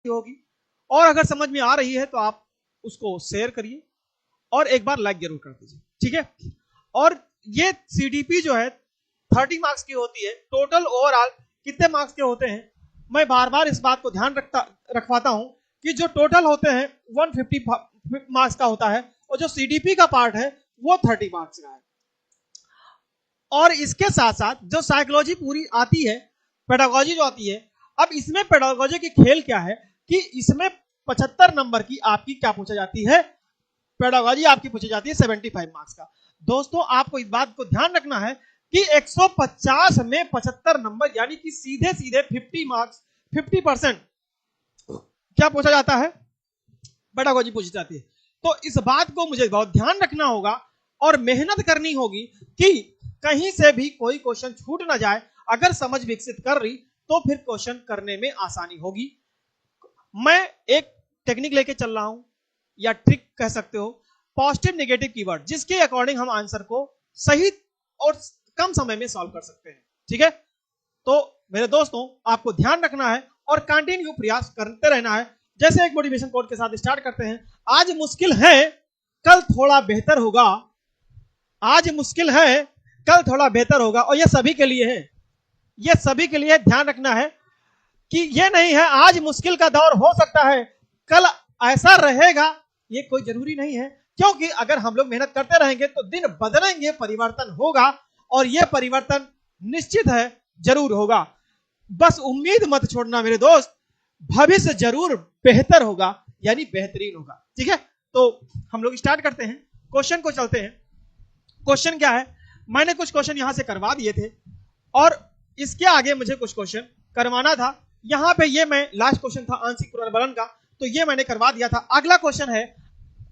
होगी। और अगर समझ में आ रही है तो आप उसको शेयर करिए और एक बार लाइक जरूर कर दीजिए, ठीक है। और ये सीडीपी जो है 30 मार्क्स की होती है। टोटल ओवरऑल कितने मार्क्स के होते हैं, मैं बार बार इस बात को ध्यान रखवाता हूं कि जो टोटल होते हैं 150 मार्क्स का होता है और जो सीडीपी का पार्ट है वो 30 मार्क्स का है। और इसके साथ साथ जो साइकोलॉजी पूरी आती है, पेडागोजी जो आती है, अब इसमें पेडागोजी की खेल क्या है कि इसमें 75 नंबर की आपकी क्या पूछा जाती है, पेडागोजी आपकी पूछी जाती है 75 मार्क्स का। दोस्तों आपको इस बात को ध्यान रखना है कि 150 में 75 नंबर यानी कि सीधे सीधे 50 मार्क्स 50% क्या पूछा जाता है, पेडागोजी पूछी जाती है। तो इस बात को मुझे बहुत ध्यान रखना होगा और मेहनत करनी होगी कि कहीं से भी कोई क्वेश्चन छूट ना जाए। अगर समझ विकसित कर रही तो फिर क्वेश्चन करने में आसानी होगी। मैं एक टेक्निक लेके चल रहा हूं या ट्रिक कह सकते हो, पॉजिटिव नेगेटिव कीवर्ड, जिसके अकॉर्डिंग हम आंसर को सही और कम समय में सॉल्व कर सकते हैं, ठीक है। तो मेरे दोस्तों आपको ध्यान रखना है और कंटिन्यू प्रयास करते रहना है। जैसे एक मोटिवेशन कोट के साथ स्टार्ट करते हैं, आज मुश्किल है कल थोड़ा बेहतर होगा, आज मुश्किल है कल थोड़ा बेहतर होगा। और ये सभी के लिए है, ये सभी के लिए ध्यान रखना है कि ये नहीं है आज मुश्किल का दौर हो सकता है कल ऐसा रहेगा, ये कोई जरूरी नहीं है। क्योंकि अगर हम लोग मेहनत करते रहेंगे तो दिन बदलेंगे, परिवर्तन होगा और यह परिवर्तन निश्चित है जरूर होगा। बस उम्मीद मत छोड़ना मेरे दोस्त, भविष्य जरूर बेहतर होगा यानी बेहतरीन होगा, ठीक है। तो हम लोग स्टार्ट करते हैं, क्वेश्चन को चलते हैं। क्वेश्चन क्या है, मैंने कुछ क्वेश्चन यहां से करवा दिए थे और इसके आगे मुझे कुछ क्वेश्चन करवाना था। यहां पे ये मैं लास्ट क्वेश्चन था आंशिक पुनर्बलन का, तो ये मैंने करवा दिया था। अगला क्वेश्चन है,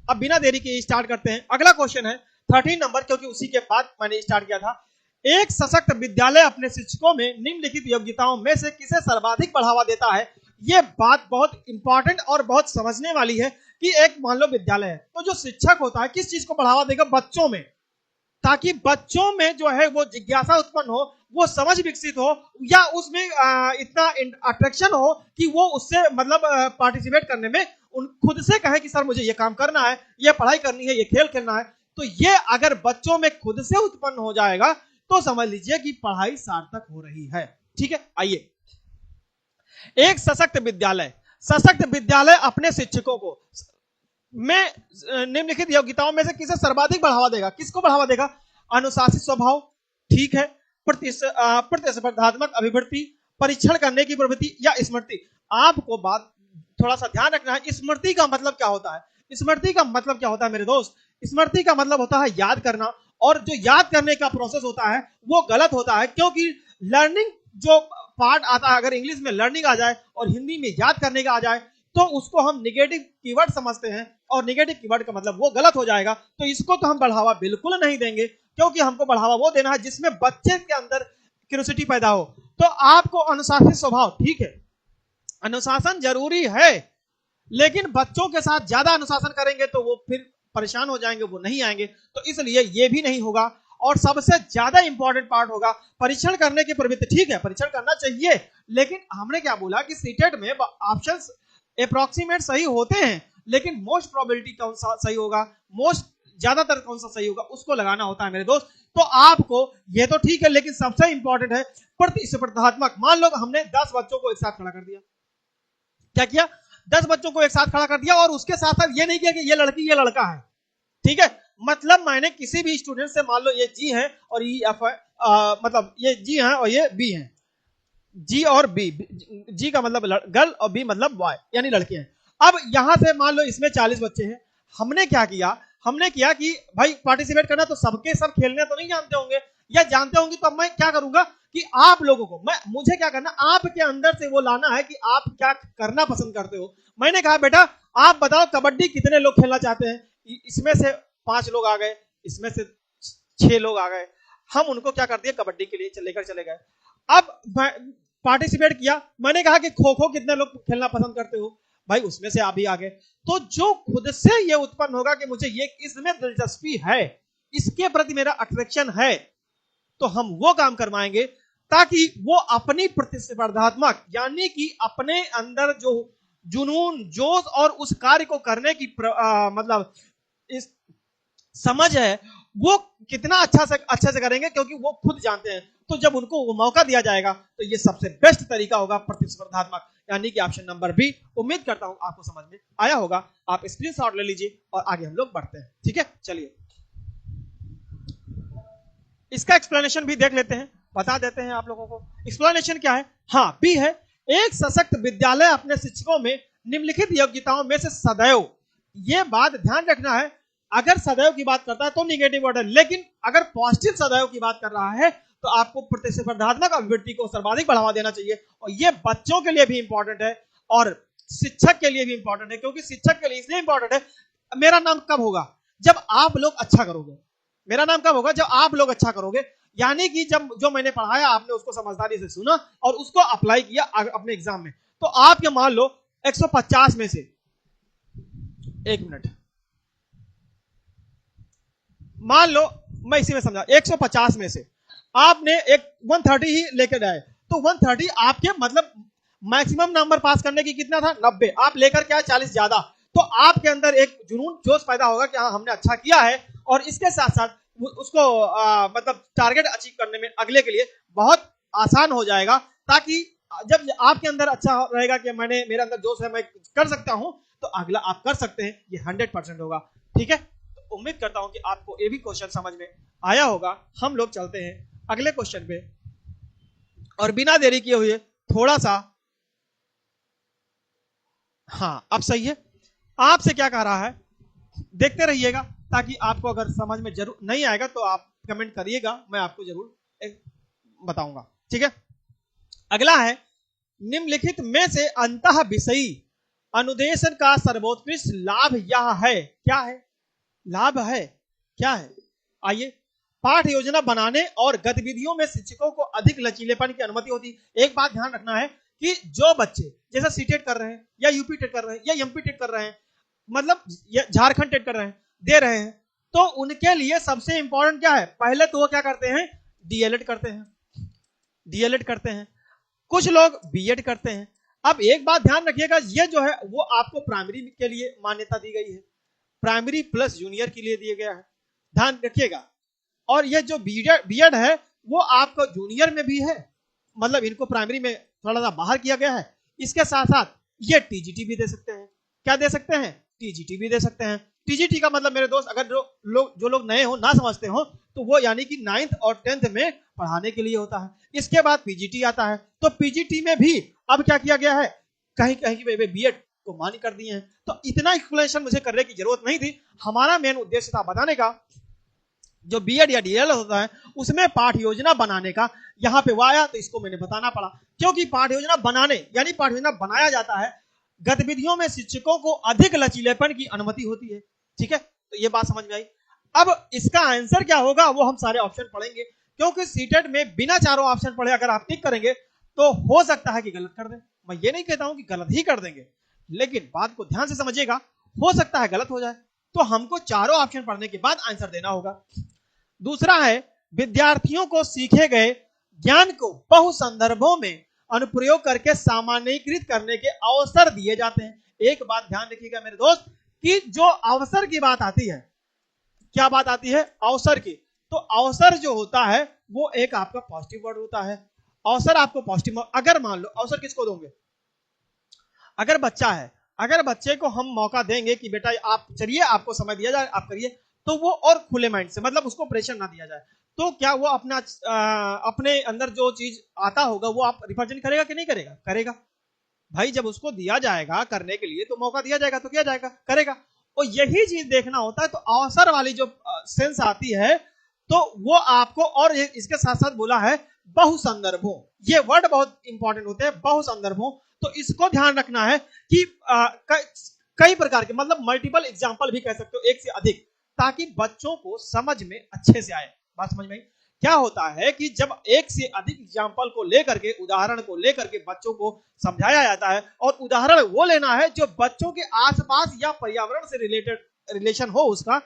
अब बिना देरी के स्टार्ट करते हैं। अगला क्वेश्चन है 13 नंबर, क्योंकि उसी के बाद मैंने स्टार्ट किया था। एक सशक्त विद्यालय अपने शिक्षकों में निम्नलिखित योग्यताओं में से किसे सर्वाधिक बढ़ावा देता है। यह बात बहुत इंपॉर्टेंट और बहुत समझने वाली है कि एक मान लो विद्यालय है तो जो शिक्षक होता है किस चीज को बढ़ावा देगा, बच्चों में, ताकि बच्चों में जो है वो जिज्ञासा उत्पन्न हो, वो समझ विकसित हो या उसमें इतना अट्रैक्शन हो कि वो उससे मतलब पार्टिसिपेट करने में खुद से कहे कि सर मुझे ये काम करना है, ये पढ़ाई करनी है, ये खेल खेलना है। तो ये अगर बच्चों में खुद से उत्पन्न हो जाएगा तो समझ लीजिए कि पढ़ाई सार्थक हो रही है, ठीक है। आइए, एक सशक्त विद्यालय अपने शिक्षकों को में निम्नलिखित योग्यताओं में से किसे सर्वाधिक बढ़ावा देगा। किसको बढ़ावा देगा, अनुशासित स्वभाव, ठीक है, प्रतिस्पर्धात्मक अभिवृत्ति, परीक्षण करने की प्रवृत्ति या स्मृति। आपको बात थोड़ा सा ध्यान रखना है, स्मृति का मतलब क्या होता है। स्मृति का मतलब क्या होता है मेरे दोस्त, स्मृति का मतलब होता है याद करना, और जो याद करने का प्रोसेस होता है वो गलत होता है। क्योंकि लर्निंग जो पार्ट आता है, अगर इंग्लिश में लर्निंग आ जाए और हिंदी में याद करने का आ जाए तो उसको हम नेगेटिव कीवर्ड समझते हैं और नेगेटिव कीवर्ड का मतलब वो गलत हो जाएगा। तो इसको तो हम बढ़ावा बिल्कुल नहीं देंगे, क्योंकि हमको बढ़ावा वो देना है जिसमें बच्चे के अंदर क्यूरियोसिटी पैदा हो। तो आपको अनुशासित स्वभाव, ठीक है, अनुशासन जरूरी है, लेकिन बच्चों के साथ ज्यादा अनुशासन करेंगे तो वो फिर परेशान हो जाएंगे, वो नहीं आएंगे, तो इसलिए ये भी नहीं होगा। और सबसे ज्यादा इंपॉर्टेंट पार्ट होगा परीक्षण करने की प्रवृत्ति। ठीक है, परीक्षण करना चाहिए, लेकिन हमने क्या बोला कि सीटेट में ऑप्शंस अप्रोक्सीमेट सही होते हैं, लेकिन मोस्ट प्रोबेबिलिटी कौन सा सही होगा, मोस्ट ज्यादातर कौन सा सही होगा, उसको लगाना होता है मेरे दोस्त। तो आपको ये तो ठीक है, लेकिन सबसे इंपॉर्टेंट है प्रतिस्पर्धात्मक। मान लो हमने 10 बच्चों को एक साथ खड़ा कर दिया, क्या किया, 10 बच्चों को एक साथ खड़ा कर दिया और उसके साथ साथ ये नहीं किया कि ये लड़की ये लड़का है, ठीक है। मतलब मैंने किसी भी स्टूडेंट से, मान लो ये जी है और ये एफ है, मतलब ये जी है और ये बी है, जी और बी, जी का मतलब गर्ल और बी मतलब बॉय यानी लड़के हैं। अब यहां से मान लो इसमें 40 बच्चे हैं, हमने क्या किया, हमने किया कि भाई पार्टिसिपेट करना, तो सबके सब खेलने तो नहीं जानते होंगे, या जानते होंगे तो अब मैं क्या करूंगा कि आप लोगों को मुझे क्या करना, आपके अंदर से वो लाना है कि आप क्या करना पसंद करते हो। मैंने कहा बेटा आप बताओ कबड्डी कितने लोग खेलना चाहते हैं, इसमें से 5 लोग आ गए, इसमें से 6 लोग आ गए, हम उनको क्या कर दिया, कबड्डी के लिए लेकर चले गए। अब पार्टिसिपेट किया, मैंने कहा कि खो खो कितने लोग खेलना पसंद करते हो, भाई उसमें से आप ही आ गए। तो जो खुद से ये उत्पन्न होगा कि मुझे ये इसमें दिलचस्पी है, इसके प्रति मेरा अट्रैक्शन है, तो हम वो काम करवाएंगे ताकि वो अपनी प्रतिस्पर्धात्मक यानी कि अपने अंदर जो जुनून, जोश और उस कार्य को करने की मतलब इस समझ है, वो कितना अच्छे से करेंगे, क्योंकि वो खुद जानते हैं। तो जब उनको वो मौका दिया जाएगा तो ये सबसे बेस्ट तरीका होगा प्रतिस्पर्धात्मक, यानी कि ऑप्शन नंबर बी। उम्मीद करता हूं आपको समझ में आया होगा। आप स्क्रीनशॉट ले लीजिए और आगे हम लोग बढ़ते हैं। ठीक है, चलिए इसका एक्सप्लेनेशन भी देख लेते हैं, बता देते हैं आप लोगों को। एक्सप्लेनेशन क्या है? हाँ, बी है, एक सशक्त विद्यालय अपने शिक्षकों में निम्नलिखित योग्यताओं में से सदैव, ये बात ध्यान रखना है, अगर सदैव की बात करता है तो निगेटिव वर्ड है, लेकिन अगर पॉजिटिव सदैव की बात कर रहा है तो आपको प्रतिस्पर्धात्मक अभिवृत्ति को सर्वाधिक बढ़ावा देना चाहिए। और ये बच्चों के लिए भी इंपॉर्टेंट है और शिक्षक के लिए भी इंपॉर्टेंट है, क्योंकि शिक्षक के लिए इसलिए इंपॉर्टेंट है, मेरा नाम कब होगा? जब आप लोग अच्छा करोगे। मेरा नाम कब होगा? जब आप लोग अच्छा करोगे, यानी कि जब जो मैंने पढ़ाया आपने उसको समझदारी से सुना और उसको अप्लाई किया अपने एग्जाम में। तो आप ये मान लो 150 में से, एक मिनट, मान लो मैं इसी में समझा, 150 में से आपने एक 130 ही लेकर आए, तो 130 आपके मतलब मैक्सिमम नंबर पास करने की कितना था? 90। आप लेकर क्या 40 ज्यादा, तो आपके अंदर एक जुनून जोश पैदा होगा कि हाँ हमने अच्छा किया है, और इसके साथ साथ उसको मतलब टारगेट अचीव करने में अगले के लिए बहुत आसान हो जाएगा। ताकि जब आपके अंदर अच्छा रहेगा कि मैंने, मेरे अंदर जोश है, मैं कर सकता हूं, तो अगला आप कर सकते हैं, ये 100% होगा। ठीक है, तो उम्मीद करता हूं कि आपको ये भी क्वेश्चन समझ में आया होगा। हम लोग चलते हैं अगले क्वेश्चन पे, और बिना देरी किए हुए थोड़ा सा, हाँ अब सही है, आपसे क्या कह रहा है देखते रहिएगा, ताकि आपको अगर समझ में जरूर नहीं आएगा तो आप कमेंट करिएगा, मैं आपको जरूर बताऊंगा। ठीक है, अगला है, निम्नलिखित में से अंतः विषयी अनुदेशन का सर्वोत्कृष्ट लाभ यह है, क्या है? लाभ है, क्या है? आइए, पाठ योजना बनाने और गतिविधियों में शिक्षकों को अधिक लचीलेपन की अनुमति होती। एक बात ध्यान रखना है कि जो बच्चे जैसा सीटेट कर रहे हैं या यूपी टेट कर रहे हैं या एमपी टेट कर रहे हैं, मतलब झारखंड टेट कर रहे हैं, दे रहे हैं, तो उनके लिए सबसे इंपॉर्टेंट क्या है? पहले तो वो क्या करते हैं? डीएलएड करते हैं, डीएलएड करते हैं, कुछ लोग बीएड करते हैं। अब एक बात ध्यान रखिएगा, ये जो है वो आपको प्राइमरी के लिए मान्यता दी गई है, प्राइमरी प्लस जूनियर के लिए दिया गया है, ध्यान रखिएगा। और ये जो बीएड है वो आपको जूनियर में भी है, मतलब इनको प्राइमरी में थोड़ा सा बाहर किया गया है। इसके साथ साथ ये टीजीटी भी दे सकते हैं। क्या दे सकते हैं? टीजीटी भी दे सकते हैं। टीजीटी का मतलब मेरे दोस्त, अगर जो लोग नए हो, ना समझते हो, तो वो यानी कि 9th और 10th में पढ़ाने के लिए होता है। इसके बाद पीजीटी आता है, तो पीजीटी में भी अब क्या किया गया है, कहीं कहीं की बीएड को मान्य कर दिए हैं। तो इतना एक्सप्लेनेशन मुझे करने की जरूरत नहीं थी, हमारा मेन उद्देश्य था बताने का, जो बीएड या डीएलएड होता है उसमें पाठ योजना बनाने का। यहां पे वो आया तो इसको मैंने बताना पड़ा, क्योंकि पाठ योजना बनाने यानी पाठ योजना बनाया जाता है, गतिविधियों में शिक्षकों को अधिक लचीलेपन की अनुमति होती है। ठीक है, तो ये बात समझ में आई। अब इसका आंसर क्या होगा वो हम सारे ऑप्शन पढ़ेंगे, क्योंकि सीटेट में बिना चारों ऑप्शन पढ़े अगर आप टिक करेंगे तो हो सकता है कि गलत कर दें। मैं ये नहीं कहता हूं कि गलत ही कर देंगे, लेकिन बात को ध्यान से समझिएगा, हो सकता है गलत हो जाए, तो हमको चारों ऑप्शन पढ़ने के बाद आंसर देना होगा। दूसरा है, विद्यार्थियों को सीखे गए ज्ञान को बहु संदर्भों में अनुप्रयोग करके सामान्यीकृत करने के अवसर दिए जाते हैं। एक बात ध्यान रखिएगा मेरे दोस्त, कि जो अवसर की बात आती है, क्या बात आती है? अवसर की। तो अवसर जो होता है वो एक आपका पॉजिटिव वर्ड होता है। अवसर आपको पॉजिटिव, अगर मान लो अवसर किसको दोगे? अगर बच्चा है, अगर बच्चे को हम मौका देंगे कि बेटा आप चलिए, आपको समय दिया जाए, आप करिए, तो वो और खुले माइंड से, मतलब उसको प्रेशर ना दिया जाए, तो क्या वो अपने अंदर जो चीज आता होगा वो आप रिप्रेजेंट करेगा कि नहीं करेगा? करेगा भाई। जब उसको दिया जाएगा करने के लिए, तो मौका दिया जाएगा तो किया जाएगा, करेगा। और यही चीज देखना होता है। तो अवसर वाली जो सेंस आती है, तो वो आपको, और इसके साथ साथ बोला है बहु संदर्भों, ये वर्ड बहुत इंपॉर्टेंट होते हैं, बहु संदर्भों। तो इसको ध्यान रखना है कि कई प्रकार के, मतलब मल्टीपल एग्जाम्पल भी कह सकते हो, एक से अधिक, ताकि बच्चों को समझ में अच्छे से आए। बात समझ में? क्या होता है कि जब एक से अधिक एग्जाम्पल को लेकर के, उदाहरण को लेकर के बच्चों को समझाया जाता है, और उदाहरण वो लेना है जो बच्चों के आसपास या पर्यावरण से रिलेटेड रिलेशन हो उसका,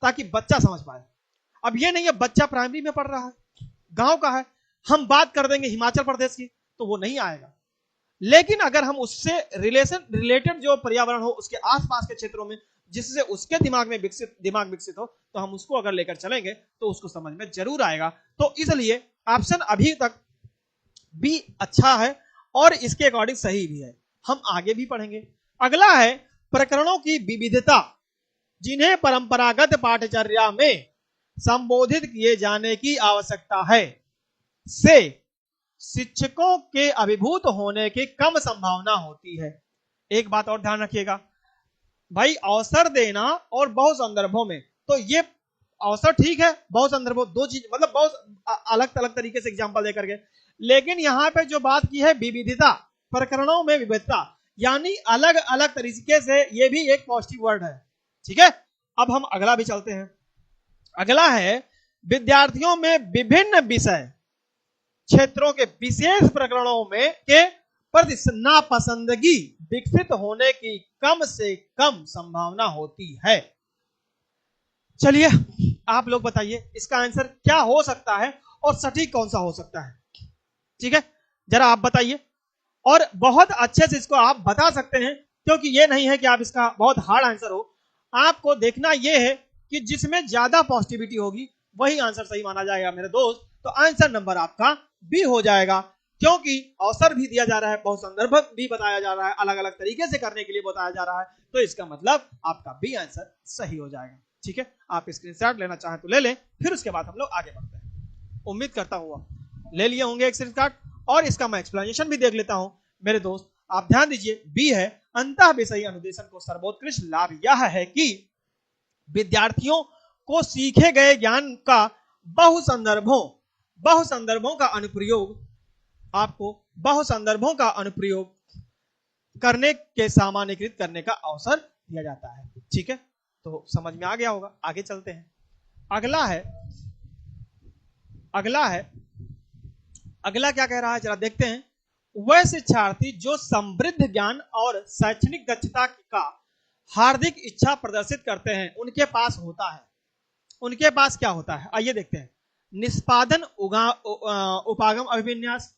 ताकि बच्चा समझ पाए। अब ये नहीं है बच्चा प्राइमरी में पढ़ रहा है, गांव का है, हम बात कर देंगे हिमाचल प्रदेश की, तो वो नहीं आएगा। लेकिन अगर हम उससे रिलेटेड जो पर्यावरण हो उसके आसपास के क्षेत्रों में, जिससे उसके दिमाग विकसित हो, तो हम उसको अगर लेकर चलेंगे तो उसको समझ में जरूर आएगा। तो इसलिए ऑप्शन अभी तक बी अच्छा है और इसके अकॉर्डिंग सही भी है। हम आगे भी पढ़ेंगे। अगला है प्रकरणों की विविधता, जिन्हें परंपरागत पाठ्यचर्या में संबोधित किए जाने की आवश्यकता है, से शिक्षकों के अभिभूत होने की कम संभावना होती है। एक बात और ध्यान रखिएगा भाई, अवसर देना और बहु संदर्भों में, तो ये अवसर ठीक है, बहु संदर्भों दो चीज, मतलब बहुत अलग अलग तरीके से एग्जांपल देकर के, लेकिन यहां पे जो बात की है विविधता, प्रकरणों में विविधता, यानी अलग अलग तरीके से, ये भी एक पॉजिटिव वर्ड है। ठीक है, अब हम अगला भी चलते हैं। अगला है विद्यार्थियों में विभिन्न विषय क्षेत्रों के विशेष प्रकरणों में के प्रति नापसंदगी विकसित होने की कम से कम संभावना होती है। चलिए आप लोग बताइए इसका आंसर क्या हो सकता है और सटीक कौन सा हो सकता है। ठीक है, जरा आप बताइए, और बहुत अच्छे से इसको आप बता सकते हैं, क्योंकि ये नहीं है कि आप इसका बहुत हार्ड आंसर हो। आपको देखना यह है कि जिसमें ज्यादा पॉजिटिविटी होगी वही आंसर सही माना जाएगा मेरे दोस्त। तो आंसर नंबर आपका बी हो जाएगा, क्योंकि अवसर भी दिया जा रहा है, बहुत संदर्भ भी बताया जा रहा है, अलग अलग तरीके से करने के लिए बताया जा रहा है, तो इसका मतलब आपका बी आंसर सही हो जाएगा। ठीक है, आप स्क्रीनशॉट लेना चाहें तो ले लें, फिर उसके बाद हम लोग आगे बढ़ते हैं। उम्मीद करता हूं ले लिए होंगे एक स्क्रीनशॉट, और इसका मैं एक्सप्लेनेशन भी देख लेता हूं मेरे दोस्त। आप ध्यान दीजिए, बी है अंतः विषयी अनुदेशन को सर्वोत्कृष्ट लाभ यह है कि विद्यार्थियों को सीखे गए ज्ञान का बहु संदर्भों का अनुप्रयोग, आपको बहु संदर्भों का अनुप्रयोग करने के सामान्यीकृत करने का अवसर दिया जाता है। ठीक है, तो समझ में आ गया होगा। आगे चलते हैं। अगला क्या कह रहा है, जरा देखते हैं। वह शिक्षार्थी जो समृद्ध ज्ञान और शैक्षणिक दक्षता का हार्दिक इच्छा प्रदर्शित करते हैं, उनके पास क्या होता है, आइए देखते हैं। निष्पादन उपागम अभिविन्यास,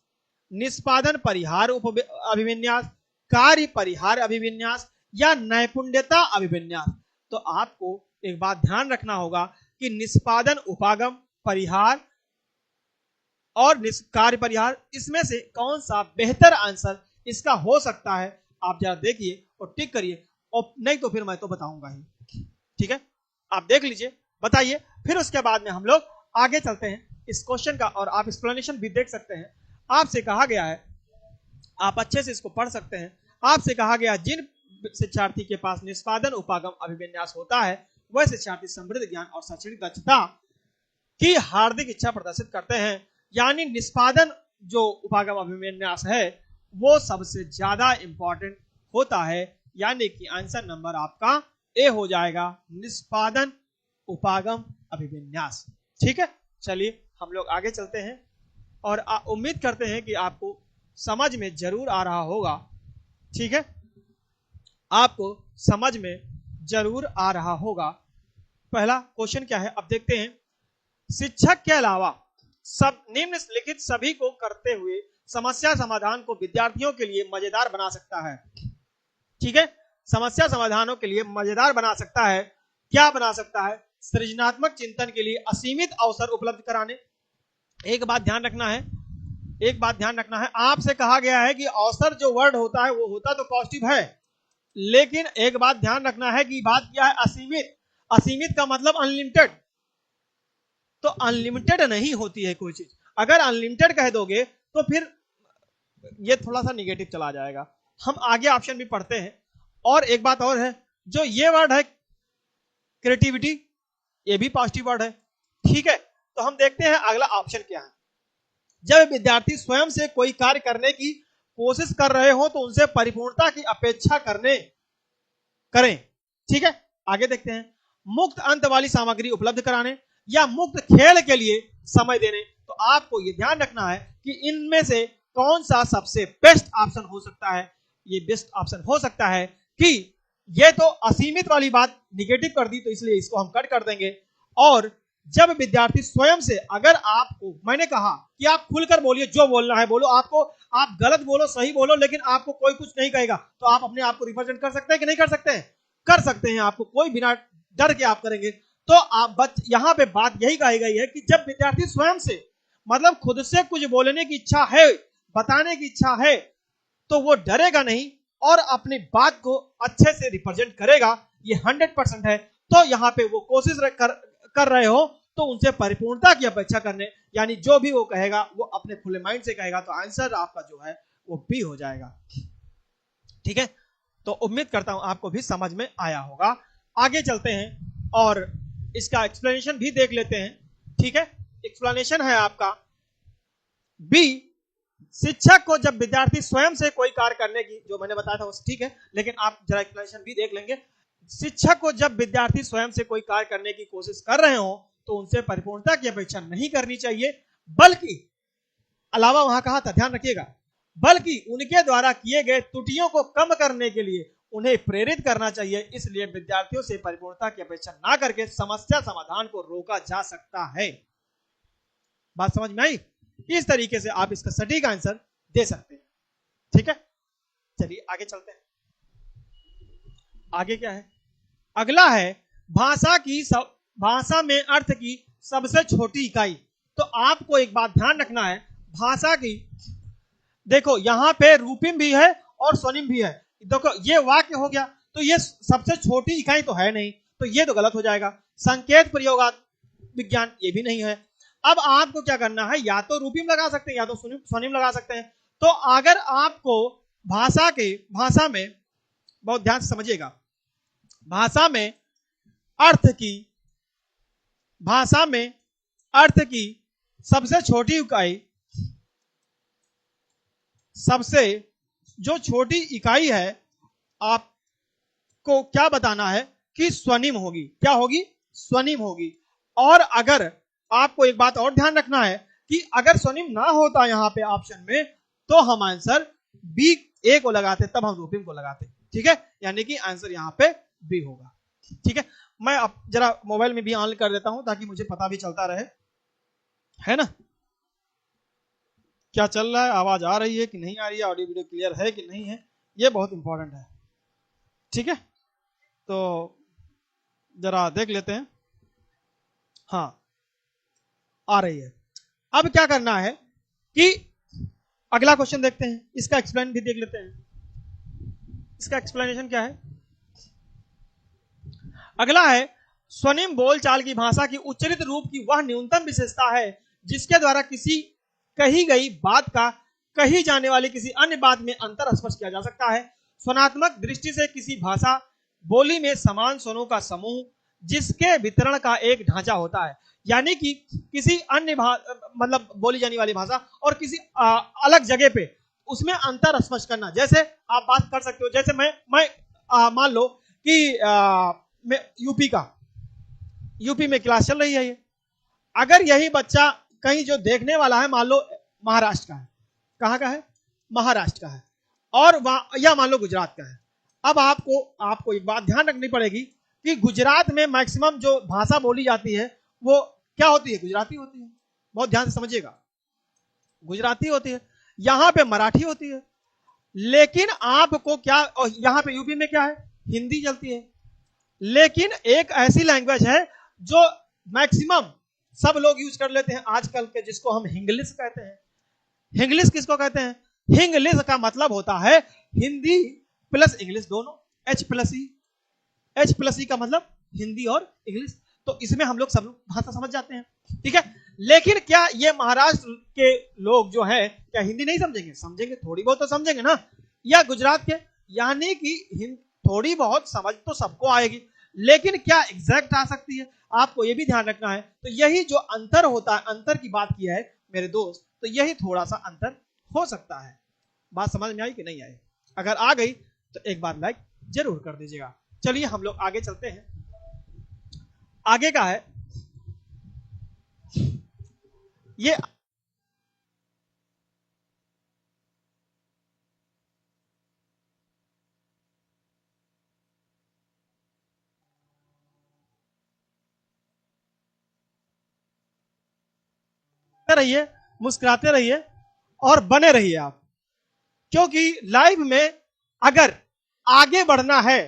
निष्पादन परिहार अभिविन्यास, कार्य परिहार अभिविन्यास, या नैपुण्यता अभिविन्यास। तो आपको एक बात ध्यान रखना होगा कि निष्पादन उपागम परिहार और कार्य परिहार, इसमें से कौन सा बेहतर आंसर इसका हो सकता है, आप जरा देखिए और टिक करिए, और नहीं तो फिर मैं तो बताऊंगा ही। ठीक है, आप देख लीजिए, बताइए, फिर उसके बाद में हम लोग आगे चलते हैं इस क्वेश्चन का, और आप एक्सप्लेनेशन भी देख सकते हैं। आपसे कहा गया है, आप अच्छे से इसको पढ़ सकते हैं। आपसे कहा गया, जिन शिक्षार्थी के पास निष्पादन उपागम अभिविन्यास होता है, वह शिक्षार्थी समृद्ध ज्ञान और शैक्षणिक दक्षता की हार्दिक इच्छा प्रदर्शित करते हैं। यानी निष्पादन जो उपागम अभिविन्यास है वो सबसे ज्यादा इंपॉर्टेंट होता है, यानी कि आंसर नंबर आपका ए हो जाएगा, निष्पादन उपागम अभिविन्यास। ठीक है, चलिए हम लोग आगे चलते हैं, और उम्मीद करते हैं कि आपको समझ में जरूर आ रहा होगा। ठीक है, आपको समझ में जरूर आ रहा होगा। पहला क्वेश्चन क्या है, अब देखते हैं। शिक्षक के अलावा सब निम्नलिखित सभी को करते हुए समस्या समाधान को विद्यार्थियों के लिए मजेदार बना सकता है। ठीक है, समस्या समाधानों के लिए मजेदार बना सकता है। क्या बना सकता है? सृजनात्मक चिंतन के लिए असीमित अवसर उपलब्ध कराने। एक बात ध्यान रखना है, आपसे कहा गया है कि अवसर जो वर्ड होता है वो होता तो पॉजिटिव है, लेकिन एक बात ध्यान रखना है कि बात क्या है, असीमित। असीमित का मतलब अनलिमिटेड, तो अनलिमिटेड नहीं होती है कोई चीज। अगर अनलिमिटेड कह दोगे तो फिर ये थोड़ा सा निगेटिव चला जाएगा। हम आगे ऑप्शन भी पढ़ते हैं। और एक बात और है, जो ये वर्ड है क्रिएटिविटी, ये भी पॉजिटिव वर्ड है। ठीक है, तो हम देखते हैं अगला ऑप्शन क्या है। जब विद्यार्थी स्वयं से कोई कार्य करने की कोशिश कर रहे हो तो उनसे परिपूर्णता की अपेक्षा करें। ठीक है, आगे देखते हैं। मुक्त अंत वाली सामग्री उपलब्ध कराने या मुक्त खेल के लिए समय देने। तो आपको यह ध्यान रखना है कि इनमें से कौन सा सबसे बेस्ट ऑप्शन हो सकता है। ये बेस्ट ऑप्शन हो सकता है कि ये तो असीमित वाली बात निगेटिव कर दी, तो इसलिए इसको हम कट कर देंगे। और जब विद्यार्थी स्वयं से, अगर आपको, मैंने कहा कि आप खुलकर बोलिए, जो बोलना है बोलो, आपको आप गलत बोलो सही बोलो, लेकिन आपको कोई कुछ नहीं कहेगा, तो आप अपने आप को रिप्रेजेंट कर सकते हैं कि नहीं कर सकते हैं? कर सकते हैं। आपको कोई बिना डर के आप करेंगे। तो आप यहां पे बात यही कही गई है कि जब विद्यार्थी स्वयं से, मतलब खुद से कुछ बोलने की इच्छा है, बताने की इच्छा है, तो वो डरेगा नहीं और अपनी बात को अच्छे से रिप्रेजेंट करेगा, ये 100% है। तो यहाँ पे वो कोशिश कर रहे हो तो उनसे परिपूर्णता की अपेक्षा करने, यानी जो भी वो कहेगा वो अपने खुले माइंड से कहेगा, तो आंसर आपका जो है वो बी हो जाएगा। ठीक है, तो उम्मीद करता हूं आपको भी समझ में आया होगा। आगे चलते हैं और इसका एक्सप्लेनेशन भी देख लेते हैं। ठीक है, एक्सप्लेनेशन है आपका बी, शिक्षक को जब विद्यार्थी स्वयं से कोई कार्य करने की, जो मैंने बताया था वो ठीक है, लेकिन आप जरा एक्सप्लेनेशन भी देख लेंगे। शिक्षक को जब विद्यार्थी स्वयं से कोई कार्य करने की कोशिश कर रहे हो तो उनसे परिपूर्णता की अपेक्षा नहीं करनी चाहिए, बल्कि अलावा वहां कहा था, ध्यान रखिएगा, बल्कि उनके द्वारा किए गए त्रुटियों को कम करने के लिए उन्हें प्रेरित करना चाहिए। इसलिए विद्यार्थियों से परिपूर्णता की अपेक्षा ना करके समस्या समाधान को रोका जा सकता है। बात समझ में आई? इस तरीके से आप इसका सटीक आंसर दे सकते हैं। ठीक है, चलिए आगे चलते हैं। आगे क्या है? अगला है भाषा में अर्थ की सबसे छोटी इकाई। तो आपको एक बात ध्यान रखना है, भाषा की, देखो यहां पे रूपिम भी है और स्वनिम भी है। देखो ये वाक्य हो गया, तो ये सबसे छोटी इकाई तो है नहीं, तो ये तो गलत हो जाएगा। संकेत प्रयोगात्मक विज्ञान, ये भी नहीं है। अब आपको क्या करना है, या तो रूपिम लगा सकते हैं या तो स्वनिम लगा सकते हैं। तो अगर आपको भाषा में, बहुत ध्यान से समझिएगा, भाषा में अर्थ की सबसे छोटी इकाई, सबसे जो छोटी इकाई है, आपको क्या बताना है कि स्वनिम होगी। क्या होगी? स्वनिम होगी। और अगर आपको एक बात और ध्यान रखना है कि अगर स्वनिम ना होता यहां पे ऑप्शन में, तो हम आंसर बी ए को लगाते, तब हम रूपिम को लगाते। ठीक है, यानी कि आंसर यहां पे बी होगा। ठीक है, मैं अब जरा मोबाइल में भी ऑन कर देता हूं ताकि मुझे पता भी चलता रहे, है ना, क्या चल रहा है, आवाज आ रही है कि नहीं आ रही है, ऑडियो वीडियो क्लियर है कि नहीं है, ये बहुत इंपॉर्टेंट है। ठीक है, तो जरा देख लेते हैं। हाँ, आ रही है। अब क्या करना है कि अगला क्वेश्चन देखते हैं, इसका एक्सप्लेन भी देख लेते हैं। इसका एक्सप्लेनेशन क्या है? अगला है, स्वनिम बोलचाल की भाषा की उच्चरित रूप की वह न्यूनतम विशेषता है जिसके द्वारा किसी कही गई बात का कही जाने वाली किसी अन्य बात में अंतर स्पष्ट किया जा सकता है। स्वनात्मक दृष्टि से किसी भाषा बोली में समान स्वरों का समूह जिसके वितरण का एक ढांचा होता है, यानी कि किसी अन्य मतलब बोली जाने वाली भाषा और किसी अलग जगह पे उसमें अंतर स्पष्ट करना। जैसे आप बात कर सकते हो, जैसे मैं मान लो कि यूपी में क्लास चल रही है ये, अगर यही बच्चा कहीं जो देखने वाला है, मान लो महाराष्ट्र का है, कहां का है? महाराष्ट्र का है, और या मान लो गुजरात का है। अब आपको एक बात ध्यान रखनी पड़ेगी कि गुजरात में मैक्सिमम जो भाषा बोली जाती है वो क्या होती है? गुजराती होती है। बहुत ध्यान से समझिएगा, गुजराती होती है। यहां पे मराठी होती है। लेकिन आपको क्या, और यहां पे यूपी में क्या है? हिंदी चलती है। लेकिन एक ऐसी लैंग्वेज है जो मैक्सिमम सब लोग यूज कर लेते हैं आजकल के, जिसको हम हिंग्लिश कहते हैं। हिंग्लिश किसको कहते हैं? हिंग्लिश का मतलब होता है हिंदी प्लस इंग्लिश दोनों, एच प्लस ई का मतलब हिंदी और इंग्लिश। तो इसमें हम लोग सब भाषा समझ जाते हैं। ठीक है, लेकिन क्या ये महाराष्ट्र के लोग जो है क्या हिंदी नहीं समझेंगे? समझेंगे, थोड़ी बहुत तो समझेंगे ना। या गुजरात के, यानी कि थोड़ी बहुत समझ तो सबको आएगी, लेकिन क्या एग्जैक्ट आ सकती है? आपको ये भी ध्यान रखना है। तो यही जो अंतर होता है, अंतर की बात की है मेरे दोस्त, तो यही थोड़ा सा अंतर हो सकता है। बात समझ में आई कि नहीं आई? अगर आ गई तो एक बार लाइक जरूर कर दीजिएगा। चलिए हम लोग आगे चलते हैं। आगे का है ये, रहिए, मुस्कुराते रहिए और बने रहिए आप, क्योंकि लाइफ में अगर आगे बढ़ना है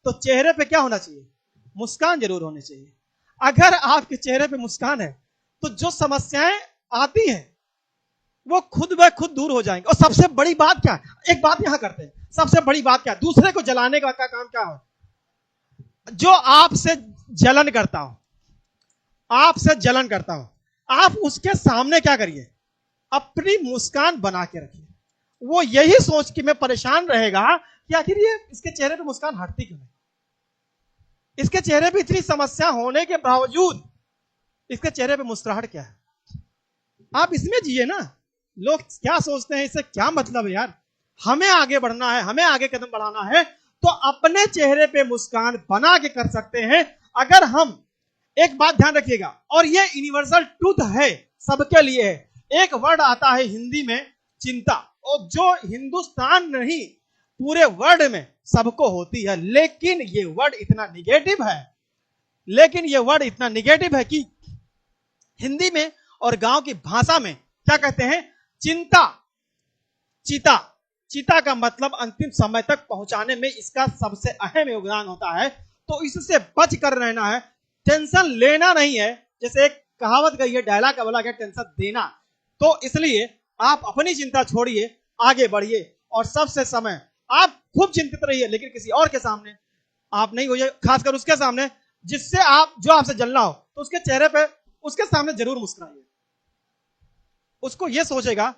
तो चेहरे पे क्या होना चाहिए? मुस्कान जरूर होनी चाहिए। अगर आपके चेहरे पे मुस्कान है तो जो समस्याएं आती हैं वो खुद ब खुद दूर हो जाएंगे। और सबसे बड़ी बात क्या है, एक बात यहां करते हैं, सबसे बड़ी बात क्या है, दूसरे को जलाने का काम क्या है? जो आपसे जलन करता हो, आपसे जलन करता हो, आप उसके सामने क्या करिए? अपनी मुस्कान बना के रखिए। वो यही सोच के मैं परेशान रहेगा कि आखिर ये इसके चेहरे पे मुस्कान हटती क्यों नहीं, इसके चेहरे पे इतनी समस्या होने के बावजूद इसके चेहरे पे मुस्कुराहट क्या है? आप इसमें जिए ना। लोग क्या सोचते हैं, इससे क्या मतलब है यार? हमें आगे बढ़ना है, हमें आगे कदम बढ़ाना है तो अपने चेहरे पे मुस्कान बना के कर सकते हैं। अगर हम, एक बात ध्यान रखिएगा, और ये यूनिवर्सल ट्रूथ है, सबके लिए है। एक वर्ड आता है हिंदी में, चिंता, और जो हिंदुस्तान नहीं पूरे वर्ल्ड में सबको होती है, लेकिन ये वर्ड इतना निगेटिव है, लेकिन ये वर्ड इतना निगेटिव है कि हिंदी में और गांव की भाषा में क्या कहते हैं? चिंता, चिता। चिता का मतलब अंतिम समय तक पहुंचाने में इसका सबसे अहम योगदान होता है। तो इससे बच कर रहना है, टेंशन लेना नहीं है। जैसे एक कहावत गई है, डायलॉग का बोला गया, टेंशन देना। तो इसलिए आप अपनी चिंता छोड़िए, आगे बढ़िए, और सबसे समय आप खूब चिंतित रहिए, लेकिन किसी और के सामने आप नहीं होइए, खासकर उसके सामने जिससे आप, जो आपसे जलना हो, तो उसके चेहरे पे, उसके सामने जरूर मुस्कुराइए। उसको यह सोचेगा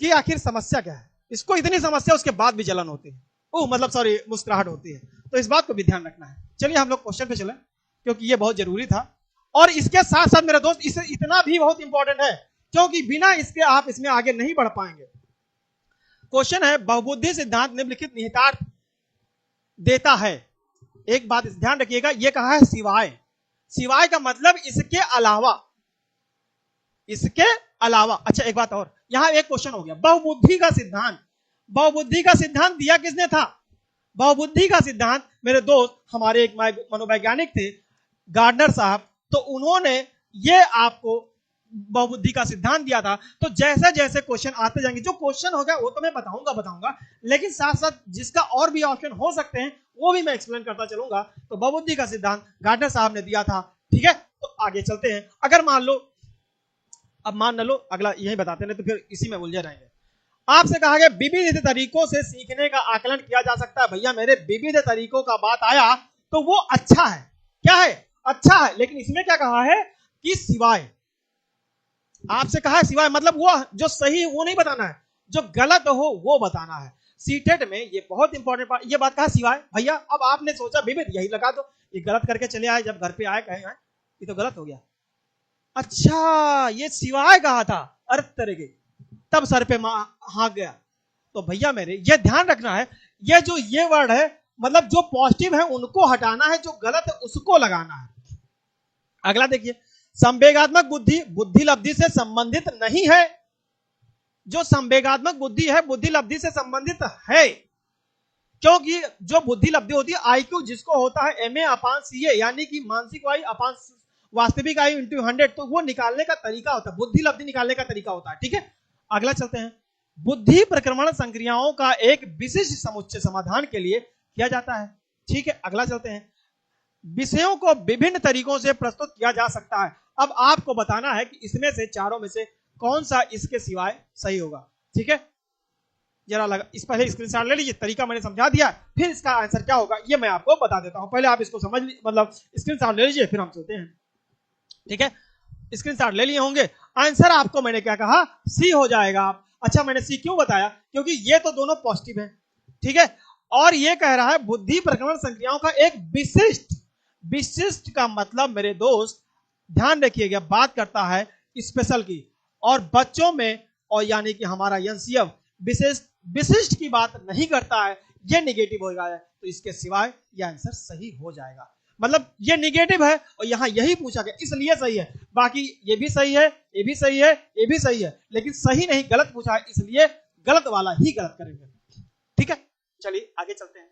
कि आखिर समस्या क्या है, इसको इतनी समस्या, उसके बाद भी जलन होती है, मतलब सॉरी, मुस्कुराहट होती है। तो इस बात को भी ध्यान रखना है। चलिए हम लोग क्वेश्चन पे चलें, क्योंकि ये बहुत जरूरी था। और इसके साथ साथ मेरे दोस्त, इसे इतना भी बहुत इंपॉर्टेंट है, क्योंकि बिना इसके आप इसमें आगे नहीं बढ़ पाएंगे। क्वेश्चन है, बहुबुद्धि सिद्धांत निम्नलिखित निहितार्थ देता है। एक बात ध्यान रखिएगा, यह कहा है सिवाय। सिवाय का मतलब इसके अलावा, इसके अलावा। अच्छा एक बात और, यहां एक क्वेश्चन हो गया, बहुबुद्धि का सिद्धांत। बहुबुद्धि का सिद्धांत दिया किसने था? बहुबुद्धि का सिद्धांत मेरे दोस्त, हमारे एक मनोवैज्ञानिक थे, गार्डनर साहब, तो उन्होंने ये आपको बहुबुद्धि का सिद्धांत दिया था। तो जैसे जैसे क्वेश्चन आते जाएंगे, जो क्वेश्चन होगा वो तो मैं बताऊंगा, लेकिन साथ साथ जिसका और भी ऑप्शन हो सकते हैं वो भी मैं एक्सप्लेन करता चलूंगा। तो बहुबुद्धि का सिद्धांत गार्डनर साहब ने दिया था, ठीक है। तो आगे चलते हैं। अगर मान लो, अब मान न लो, अगला यही बताते हैं, तो फिर इसी में उलझे रहेंगे। आपसे कहा गया विविध तरीकों से सीखने का आकलन किया जा सकता है। भैया मेरे, विविध तरीकों का बात आया तो वो अच्छा है, क्या है? अच्छा है, लेकिन इसमें क्या कहा है कि सिवाय। आपसे कहा है सिवाय, मतलब वो जो सही है वो नहीं बताना है, जो गलत हो वो बताना है। सीटेट में ये बहुत इंपॉर्टेंट ये बात कहा, सिवाय। भैया अब आपने सोचा विविध, यही लगा दो, ये गलत करके चले आए, जब घर पे आए कहे ये तो गलत हो गया। अच्छा, ये सिवाय कहा था, अर्थ तरीके, तब सर पे हाँक गया। तो भैया मेरे, ये ध्यान रखना है, ये जो ये वर्ड है, मतलब जो पॉजिटिव है उनको हटाना है, जो गलत है उसको लगाना है। अगला देखिए, संवेगात्मक बुद्धि बुद्धि लब्धि से संबंधित नहीं है। जो संवेगात्मक बुद्धि है, बुद्धि लब्धि से संबंधित है, क्योंकि जो बुद्धि लब्धि होती है, आईक्यू जिसको होता है MA अपान CA, यानी कि मानसिक आयु अपान वास्तविक आयु इंटू 100, तो वो निकालने का तरीका होता है, बुद्धि लब्धि निकालने का तरीका होता है, ठीक है। अगला चलते हैं, बुद्धि प्रक्रमण संक्रियाओं का एक विशिष्ट समुच्चय समाधान के लिए किया जाता है, ठीक है। अगला चलते हैं, विषयों को विभिन्न तरीकों से प्रस्तुत किया जा सकता है। अब आपको बताना है कि इसमें से, चारों में से कौन सा इसके सिवाय सही होगा, ठीक है। जरा लगा, इस पहले स्क्रीनशॉट ले लीजिए, तरीका मैंने समझा दिया, फिर इसका आंसर क्या होगा ये मैं आपको बता देता हूं। पहले आप इसको समझ मतलब स्क्रीनशॉट ले लीजिए, फिर हम चलते हैं, ठीक है। स्क्रीनशॉट ले लिए होंगे। आंसर आपको मैंने क्या कहा, सी हो जाएगा। आप, अच्छा मैंने सी क्यों बताया, क्योंकि ये तो दोनों पॉजिटिव है, ठीक है। और ये कह रहा है बुद्धि प्रक्रमण संक्रियाओं का एक विशिष्ट, विशिष्ट का मतलब मेरे दोस्त ध्यान रखिएगा, बात करता है स्पेशल की, और बच्चों में, और यानी कि हमारा एनसीएफ विशिष्ट, विशिष्ट की बात नहीं करता है, ये निगेटिव हो जाएगा। तो इसके सिवाय यह आंसर सही हो जाएगा। मतलब ये निगेटिव है और यहां यही पूछा गया, इसलिए सही है। बाकी ये भी सही है, ये भी सही है, ये भी सही है, लेकिन सही नहीं, गलत पूछा है, इसलिए गलत वाला ही गलत करेंगे, ठीक है। चलिए आगे चलते हैं।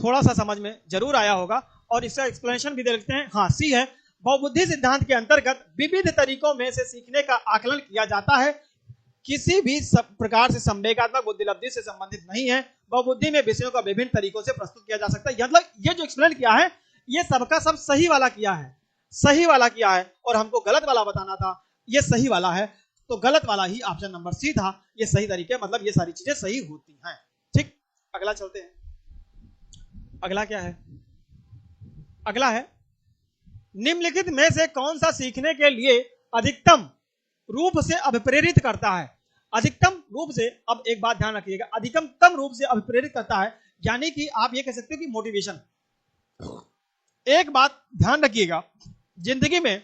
थोड़ा सा समझ में जरूर आया होगा, और इसका एक्सप्लेनेशन भी दे सकते हैं। हाँ, सी है, बहुबुद्धि सिद्धांत के अंतर्गत विविध तरीकों में से सीखने का आकलन किया जाता है, किसी भी प्रकार से संवेगात्मक बुद्धिलब्धि से संबंधित नहीं है। बहुबुद्धि में विषयों का विभिन्न तरीकों से प्रस्तुत किया जा सकता है। मतलब ये जो एक्सप्लेन किया है ये सबका सब सही वाला किया है, सही वाला किया है, और हमको गलत वाला बताना था, ये सही वाला है, तो गलत वाला ही ऑप्शन नंबर सी था। ये सही तरीके, मतलब ये सारी चीजें सही होती हैं। ठीक, अगला चलते हैं। अगला क्या है? अगला है निम्नलिखित में से कौन सा सीखने के लिए अधिकतम रूप से अभिप्रेरित करता है? अधिकतम रूप से, अब एक बात ध्यान रखिएगा, अधिकतम रूप से अभिप्रेरित करता है, यानी कि आप ये कह सकते हो कि मोटिवेशन। एक बात ध्यान रखिएगा, जिंदगी में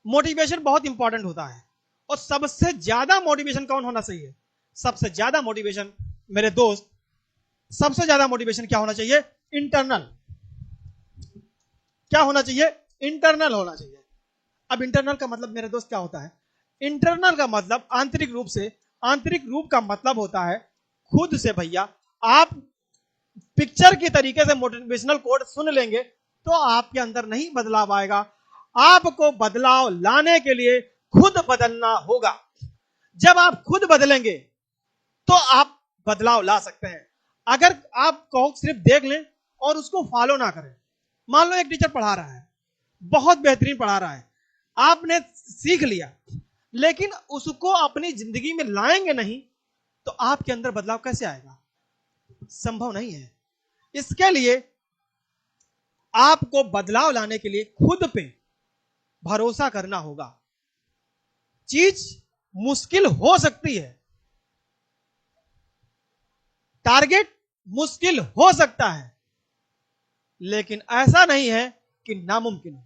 मोटिवेशन बहुत इंपॉर्टेंट होता है, और सबसे ज्यादा मोटिवेशन कौन होना चाहिए? सबसे ज्यादा मोटिवेशन मेरे दोस्त, सबसे ज्यादा मोटिवेशन क्या होना चाहिए? इंटरनल। क्या होना चाहिए? इंटरनल होना चाहिए। अब इंटरनल का मतलब मेरे दोस्त क्या होता है? इंटरनल का मतलब आंतरिक रूप से, आंतरिक रूप का मतलब होता है खुद से। भैया आप पिक्चर की तरीके से मोटिवेशनल कोड सुन लेंगे तो आपके अंदर नहीं बदलाव आएगा। आपको बदलाव लाने के लिए खुद बदलना होगा। जब आप खुद बदलेंगे तो आप बदलाव ला सकते हैं। अगर आप को सिर्फ देख लें और उसको फॉलो ना करें, मान लो एक टीचर पढ़ा रहा है, बहुत बेहतरीन पढ़ा रहा है, आपने सीख लिया, लेकिन उसको अपनी जिंदगी में लाएंगे नहीं तो आपके अंदर बदलाव कैसे आएगा? संभव नहीं है। इसके लिए आपको बदलाव लाने के लिए खुद पे भरोसा करना होगा। चीज मुश्किल हो सकती है, टारगेट मुश्किल हो सकता है, लेकिन ऐसा नहीं है कि नामुमकिन हो।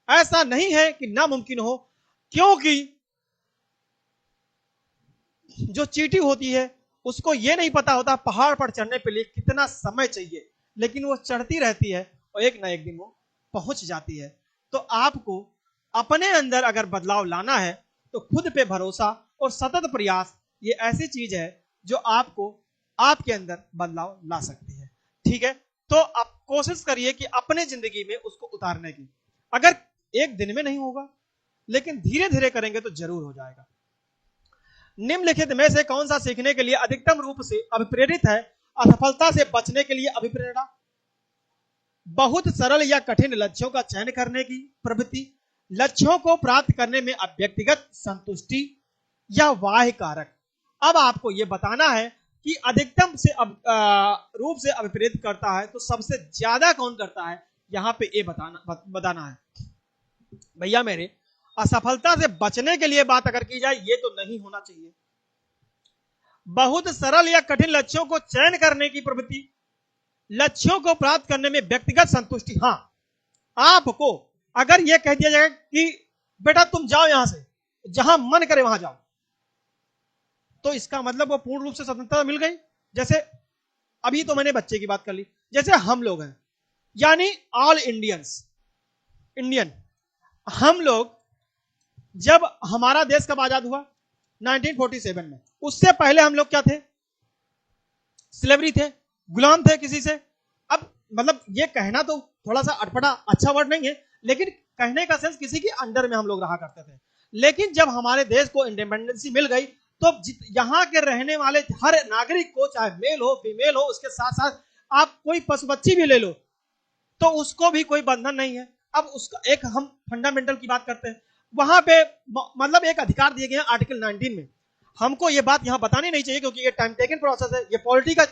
ऐसा नहीं है कि नामुमकिन हो, क्योंकि जो चींटी होती है उसको यह नहीं पता होता पहाड़ पर चढ़ने के लिए कितना समय चाहिए, लेकिन वो चढ़ती रहती है और एक ना एक दिन वो पहुंच जाती है। तो आपको अपने अंदर अगर बदलाव लाना है तो खुद पे भरोसा और सतत प्रयास, ये ऐसी चीज है जो आपको आपके अंदर बदलाव ला सकती है। ठीक है, तो आप कोशिश करिए कि अपने जिंदगी में उसको उतारने की। अगर एक दिन में नहीं होगा, लेकिन धीरे धीरे करेंगे तो जरूर हो जाएगा। निम्नलिखित में से कौन सा सीखने के लिए अधिकतम रूप से अभिप्रेरित है? असफलता से बचने के लिए अभिप्रेरणा, बहुत सरल या कठिन लक्ष्यों का चयन करने की प्रवृत्ति, लक्ष्यों को प्राप्त करने में व्यक्तिगत संतुष्टि, या बाह्य कारक। अब आपको यह बताना है कि अधिकतम से रूप से अभिप्रेरित करता है तो सबसे ज्यादा कौन करता है, यहां पे ये बताना है। भैया मेरे, असफलता से बचने के लिए बात अगर की जाए, ये तो नहीं होना चाहिए। बहुत सरल या कठिन लक्ष्यों को चयन करने की प्रवृत्ति, लक्ष्यों को प्राप्त करने में व्यक्तिगत संतुष्टि। हां, आपको अगर यह कह दिया जाए कि बेटा तुम जाओ यहां से, जहां मन करे वहां जाओ, तो इसका मतलब वो पूर्ण रूप से स्वतंत्रता मिल गई। जैसे अभी तो मैंने बच्चे की बात कर ली, जैसे हम लोग हैं, यानी ऑल इंडियन। हम लोग, जब हमारा देश कब आजाद हुआ? 1947 में। उससे पहले हम लोग क्या थे? स्लेवरी थे, गुलाम थे किसी से। अब मतलब ये कहना तो थोड़ा सा अटपटा अच्छा वर्ड नहीं है, लेकिन कहने का सेंस किसी के अंडर में हम लोग रहा करते थे। लेकिन जब हमारे देश को इंडिपेंडेंसी मिल गई तो यहां के रहने वाले हर नागरिक को, चाहे मेल हो फीमेल हो, उसके साथ साथ आप कोई पशु पक्षी भी ले लो, तो उसको भी कोई बंधन नहीं है। अब उसका एक हम फंडामेंटल की बात करते हैं, वहां पे मतलब एक अधिकार दिए गए हैं आर्टिकल 19 में। हमको ये बात यहां बतानी नहीं चाहिए क्योंकि ये टाइम टेकन प्रोसेस है, ये पॉलिटी का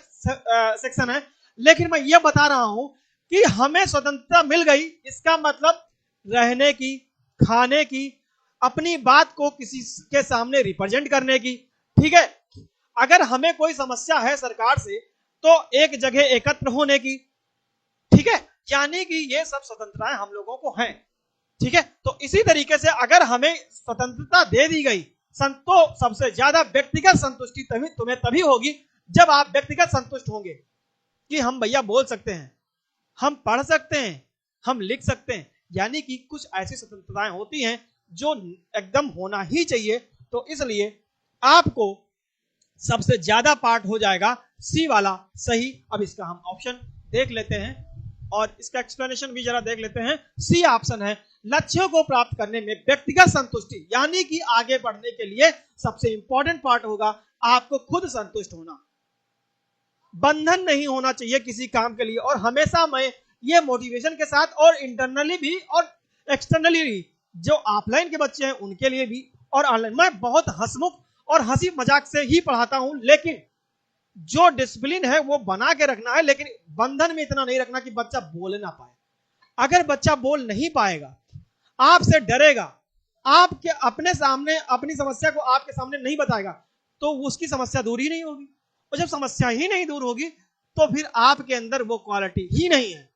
सेक्शन है, लेकिन मैं ये बता रहा हूं कि हमें स्वतंत्रता मिल गई। इसका मतलब रहने की, खाने की, अपनी बात को किसी के सामने रिप्रेजेंट करने की। ठीक है, अगर हमें कोई समस्या है सरकार से तो एक जगह एकत्र होने की। ठीक है, यानी कि ये सब स्वतंत्रताएं हम लोगों को हैं। ठीक है, तो इसी तरीके से अगर हमें स्वतंत्रता दे दी गई, तो सबसे ज्यादा व्यक्तिगत संतुष्टि तुम्हें तभी होगी जब आप व्यक्तिगत संतुष्ट होंगे कि हम भैया बोल सकते हैं, हम पढ़ सकते हैं, हम लिख सकते हैं। यानी कि कुछ ऐसी स्वतंत्रताएं होती हैं जो एकदम होना ही चाहिए। तो इसलिए आपको सबसे ज्यादा पार्ट हो जाएगा सी वाला सही। अब इसका हम ऑप्शन देख लेते हैं। और इसका एक्सप्लेनेशन भी जरा देख लेते हैं। सी ऑप्शन है, लक्ष्यों को प्राप्त करने में व्यक्तिगत संतुष्टि, यानी कि आगे बढ़ने के लिए सबसे इंपॉर्टेंट पार्ट होगा आपको खुद संतुष्ट होना, बंधन नहीं होना चाहिए किसी काम के लिए। और हमेशा मैं ये मोटिवेशन के साथ और इंटरनली भी और एक्सटर्नली भी, जो ऑफलाइन के बच्चे हैं उनके लिए भी और ऑनलाइन, मैं बहुत हंसमुख और हंसी मजाक से ही पढ़ाता हूं, लेकिन जो डिसिप्लिन है वो बना के रखना है, लेकिन बंधन में इतना नहीं रखना कि बच्चा बोल ना पाए। अगर बच्चा बोल नहीं पाएगा, आपसे डरेगा, आपके अपने सामने अपनी समस्या को आपके सामने नहीं बताएगा, तो उसकी समस्या दूर ही नहीं होगी। और जब समस्या ही नहीं दूर होगी तो फिर आपके अंदर वो क्वालिटी ही नहीं है।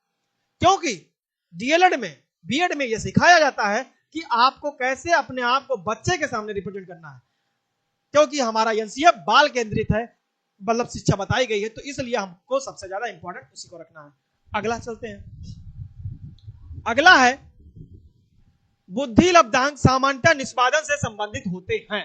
क्योंकि डीएलएड में, बीएड में यह सिखाया जाता है कि आपको कैसे अपने आप को बच्चे के सामने रिप्रेजेंट करना है, क्योंकि हमारा एनसीएफ बाल केंद्रित है, मतलब शिक्षा बताई गई है, तो इसलिए हमको सबसे ज्यादा इंपॉर्टेंट उसी को रखना है। अगला चलते हैं। अगला है बुद्धि लब्धांक सामान्यतः निष्पादन से संबंधित होते हैं।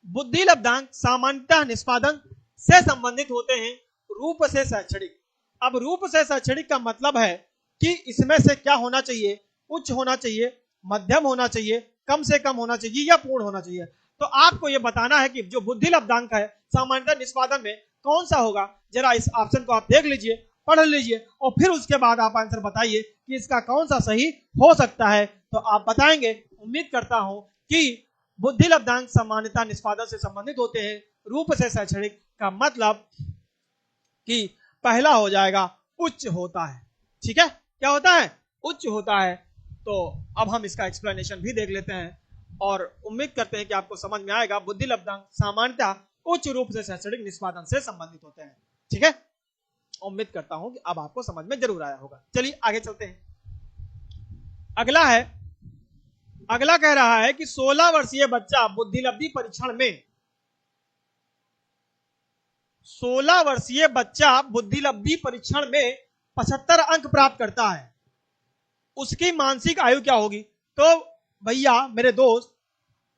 बुद्धि लब्धांक सामान्यतः निष्पादन से संबंधित होते हैं रूप से शैक्षणिक। अब रूप से शैक्षणिक का मतलब है कि इसमें से क्या होना चाहिए, उच्च होना चाहिए, मध्यम होना चाहिए, कम से कम होना चाहिए या पूर्ण होना चाहिए। तो आपको यह बताना है कि जो बुद्धि लब्धांक है सामान्यतः निष्पादन में कौन सा होगा। जरा इस ऑप्शन को आप देख लीजिए, पढ़ लीजिए और फिर उसके बाद आप आंसर बताइए कि इसका कौन सा सही हो सकता है। तो आप बताएंगे, उम्मीद करता हूं कि बुद्धि लब्धांक सामान्यतः निष्पादन से संबंधित होते हैं रूप से शैक्षणिक का मतलब कि पहला हो जाएगा उच्च होता है। ठीक है, क्या होता है, उच्च होता है। तो अब हम इसका एक्सप्लेनेशन भी देख लेते हैं और उम्मीद करते हैं कि आपको समझ में आएगा। बुद्धि लब्धांक सामान्यतः उच्च रूप से शैक्षणिक निष्पादन से संबंधित होते हैं। ठीक है, उम्मीद करता हूं कि अब आपको समझ में जरूर आया होगा। चलिए आगे चलते हैं। अगला है, अगला कह रहा है कि 16 वर्षीय बच्चा बुद्धिलब्धि परीक्षण में 16 वर्षीय बच्चा बुद्धिलब्धि परीक्षण में 75 अंक प्राप्त करता है, उसकी मानसिक आयु क्या होगी। तो भैया मेरे दोस्त,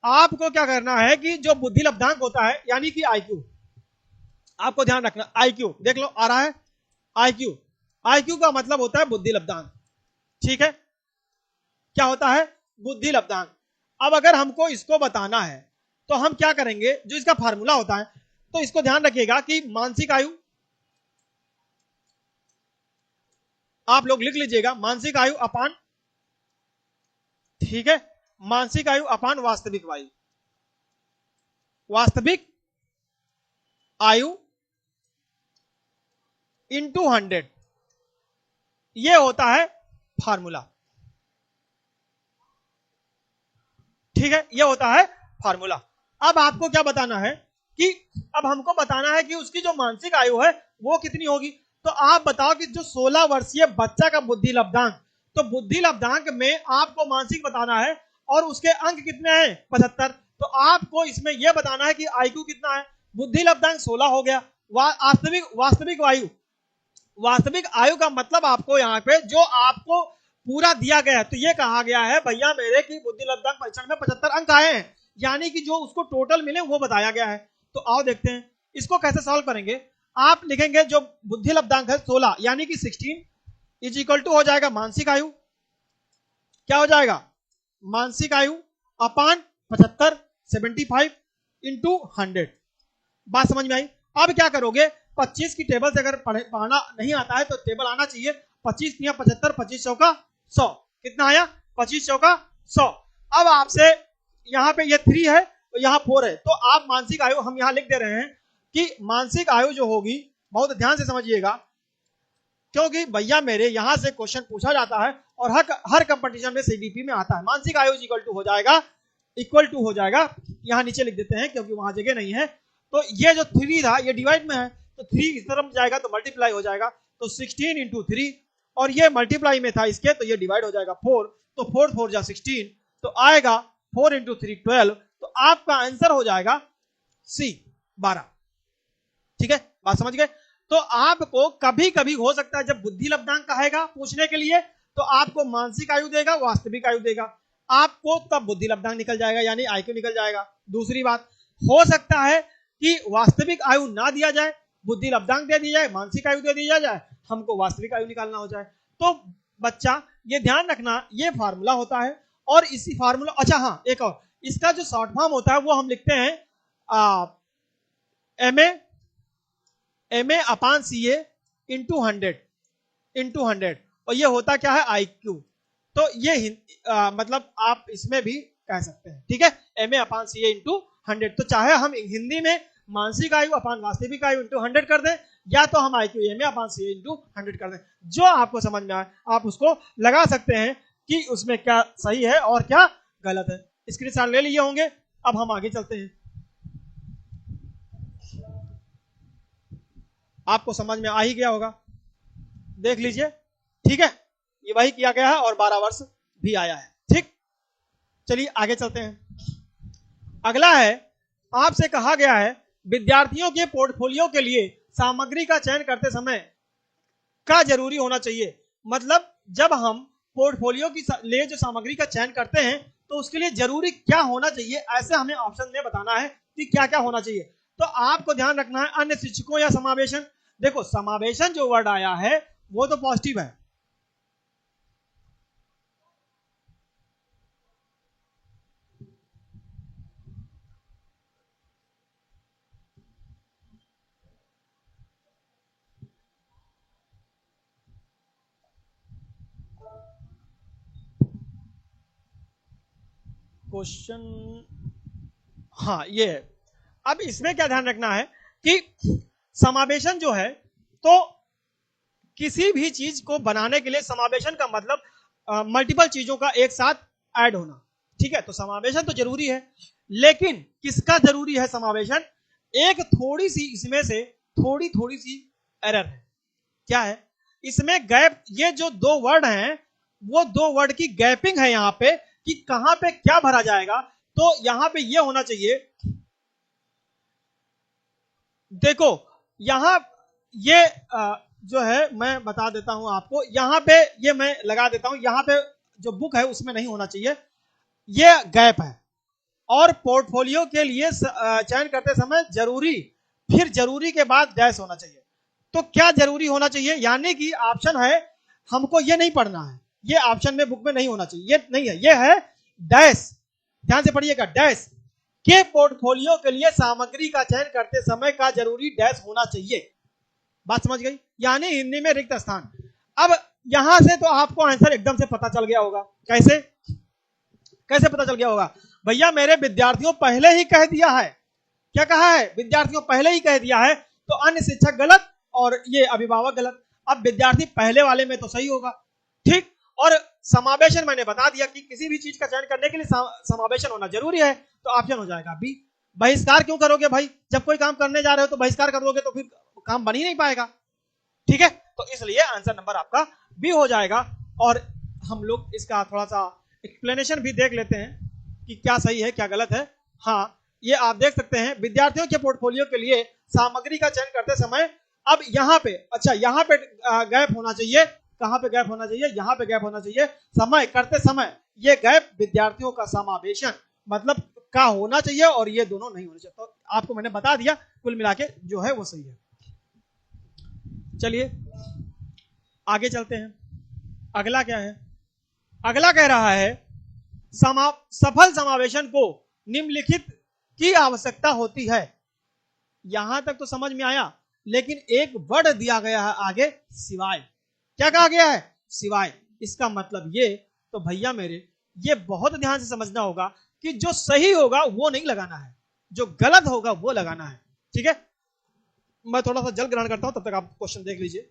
आपको क्या करना है कि जो बुद्धि लब्धांक होता है यानी कि आईक्यू, आपको ध्यान रखना, आईक्यू देख लो आ रहा है, आईक्यू, आईक्यू का मतलब होता है बुद्धि लब्धांक। ठीक है, क्या होता है, बुद्धि लब्धांक। अब अगर हमको इसको बताना है तो हम क्या करेंगे, जो इसका फार्मूला होता है, तो इसको ध्यान रखिएगा कि मानसिक आयु, आप लोग लिख लीजिएगा, मानसिक आयु अपान, ठीक है, मानसिक आयु अपान वास्तविक आयु, वास्तविक आयु इंटू 100, यह होता है फार्मूला। ठीक है, यह होता है फार्मूला। अब आपको क्या बताना है कि अब हमको बताना है कि उसकी जो मानसिक आयु है वो कितनी होगी। तो आप बताओ कि जो 16 वर्षीय बच्चा का बुद्धि लब्धांक, तो बुद्धि लब्धांक में आपको मानसिक बताना है और उसके अंक कितने हैं, 75। तो आपको इसमें यह बताना है कि आईक्यू कितना है। बुद्धि लब्धांक 16 हो गया, वास्तविक आयु, वास्तविक आयु का मतलब आपको यहाँ पे जो आपको पूरा दिया गया है, तो ये कहा गया है भैया मेरे की बुद्धि लब्धांक परीक्षण में 75 अंक आए हैं, यानी कि जो उसको टोटल मिले वो बताया गया है। तो आओ देखते हैं इसको कैसे सॉल्व करेंगे। आप लिखेंगे जो बुद्धि लब्धांक है 16 यानी कि 16 इज इक्वल टू हो जाएगा मानसिक आयु, क्या हो जाएगा, मानसिक आयु अपान 75, 75 इंटू 100। बात समझ में आई। अब क्या करोगे, 25 की टेबल से अगर पढ़ना नहीं आता है तो टेबल आना चाहिए। 25 या 75, 25 चौका 100, कितना आया, 25 चौका 100। अब आपसे यहाँ पे ये 3 है तो यहाँ 4 है, तो आप मानसिक आयु हम यहाँ लिख दे रहे हैं कि मानसिक आयु जो होगी, बहुत ध्यान से समझिएगा, क्योंकि भैया मेरे यहाँ से क्वेश्चन पूछा जाता है और हर कंपटीशन में सीडीपी में आता है। मानसिक आयु इक्वल टू हो जाएगा, इक्वल टू हो जाएगा, यहाँ नीचे लिख देते हैं क्योंकि वहां जगह नहीं है। तो ये जो 3 था ये डिवाइड में है, तो 3 इस तरफ जाएगा तो मल्टीप्लाई हो जाएगा, तो 16 इंटू 3, और ये मल्टीप्लाई में था इसके, तो ये डिवाइड हो जाएगा 4, तो 4 4 जा 16, तो आएगा 4 इंटू 3 12, तो आपका आंसर हो जाएगा सी 12। ठीक है, बात समझ गए। तो आपको कभी कभी हो सकता है जब बुद्धि लब्धांक कहेगा पूछने के लिए तो आपको मानसिक आयु देगा, वास्तविक आयु देगा, आपको तब बुद्धि लब्धांक निकल जाएगा यानी आईक्यू निकल जाएगा। दूसरी बात, हो सकता है कि वास्तविक आयु ना दिया जाए, बुद्धि लब्धांक दे दी जाए, मानसिक आयु दे दी जाए, हमको वास्तविक आयु निकालना हो जाए। तो बच्चा ये ध्यान रखना, ये फार्मूला होता है और इसी फार्मूला, अच्छा हाँ एक और, इसका जो शॉर्ट फॉर्म होता है वो हम लिखते हैं एम ए अपान सी ए इंटू 100 और ये होता क्या है IQ। तो ये मतलब आप इसमें भी कह सकते हैं, ठीक है, एम ए अपान सी ए इंटू 100। तो चाहे हम हिंदी में मानसिक आयु अपान वास्तविक आयु इंटू 100 कर दें, या तो हम IQ एम ए अपान सी ए इंटू 100 कर दें, जो आपको समझ में आए आप उसको लगा सकते हैं कि उसमें क्या सही है और क्या गलत है। स्क्रीनशॉट ले लिए होंगे। अब हम आगे चलते हैं, आपको समझ में आ ही गया होगा, देख लीजिए, ठीक है, ये वही किया गया है और 12 वर्ष भी आया है, ठीक। चलिए आगे चलते हैं। अगला है, आपसे कहा गया है विद्यार्थियों के पोर्टफोलियो के लिए सामग्री का चयन करते समय क्या जरूरी होना चाहिए। मतलब जब हम पोर्टफोलियो की लिए जो सामग्री का चयन करते हैं तो उसके लिए जरूरी क्या होना चाहिए, ऐसे हमें ऑप्शन में बताना है कि क्या क्या होना चाहिए। तो आपको ध्यान रखना है अन्य शिक्षकों या समावेशन। देखो समावेशन जो वर्ड आया है वो तो पॉजिटिव है, क्वेश्चन, हाँ ये है। अब इसमें क्या ध्यान रखना है कि समावेशन जो है, तो किसी भी चीज को बनाने के लिए समावेशन का मतलब मल्टीपल चीजों का एक साथ ऐड होना, ठीक है। तो समावेशन तो जरूरी है, लेकिन किसका जरूरी है समावेशन, एक थोड़ी सी इसमें से थोड़ी थोड़ी सी एरर है। क्या है इसमें गैप, ये जो दो वर्ड हैं वो दो वर्ड की गैपिंग है यहाँ पे कि कहां पे क्या भरा जाएगा। तो यहां पे ये होना चाहिए, देखो यहां ये जो है मैं बता देता हूं आपको, यहां पे ये मैं लगा देता हूं, यहां पे जो बुक है उसमें नहीं होना चाहिए, ये गैप है। और पोर्टफोलियो के लिए चयन करते समय जरूरी, फिर जरूरी के बाद डैश होना चाहिए। तो क्या जरूरी होना चाहिए, यानी कि ऑप्शन है, हमको ये नहीं पढ़ना है, ये ऑप्शन में बुक में नहीं होना चाहिए, ये नहीं है, ये है डैश। ध्यान से पढ़िएगा, डैश के पोर्टफोलियो के लिए सामग्री का चयन करते समय का जरूरी डैश होना चाहिए। बात समझ गई, यानी हिंदी में रिक्त स्थान। अब यहां से तो आपको आंसर एकदम से पता चल गया होगा, कैसे कैसे पता चल गया होगा, भैया मेरे विद्यार्थियों पहले ही कह दिया है, क्या कहा है, विद्यार्थियों पहले ही कह दिया है, तो अन्य शिक्षक गलत और ये अभिभावक गलत। अब विद्यार्थी पहले वाले में तो सही होगा, ठीक। और समावेशन मैंने बता दिया कि किसी भी चीज का चयन करने के लिए समावेशन होना जरूरी है, तो ऑप्शन हो जाएगा बी। बहिष्कार क्यों करोगे भाई, जब कोई काम करने जा रहे हो तो बहिष्कार करोगे तो फिर काम बन ही नहीं पाएगा, ठीक है। तो इसलिए आंसर नंबर आपका बी हो जाएगा। और हम लोग इसका थोड़ा सा एक्सप्लेनेशन भी देख लेते हैं कि क्या सही है क्या गलत है। हाँ ये आप देख सकते हैं, विद्यार्थियों के पोर्टफोलियो के लिए सामग्री का चयन करते समय, अब यहाँ पे, अच्छा यहाँ पे गैप होना चाहिए, कहां पे गैप होना चाहिए, यहां पे गैप होना चाहिए, समय करते समय ये गैप विद्यार्थियों का समावेशन मतलब का होना चाहिए और ये दोनों नहीं होने चाहिए। तो आपको मैंने बता दिया, कुल मिला के जो है वो सही है। चलिए आगे चलते हैं, अगला क्या है, अगला कह रहा है सफल समावेशन को निम्नलिखित की आवश्यकता होती है। यहां तक तो समझ में आया, लेकिन एक वर्ड दिया गया है आगे, सिवाय। क्या कहा गया है, सिवाय। इसका मतलब ये, तो भैया मेरे ये बहुत ध्यान से समझना होगा कि जो सही होगा वो नहीं लगाना है, जो गलत होगा वो लगाना है, ठीक है। मैं थोड़ा सा जल ग्रहण करता हूं, तब तक आप क्वेश्चन देख लीजिए।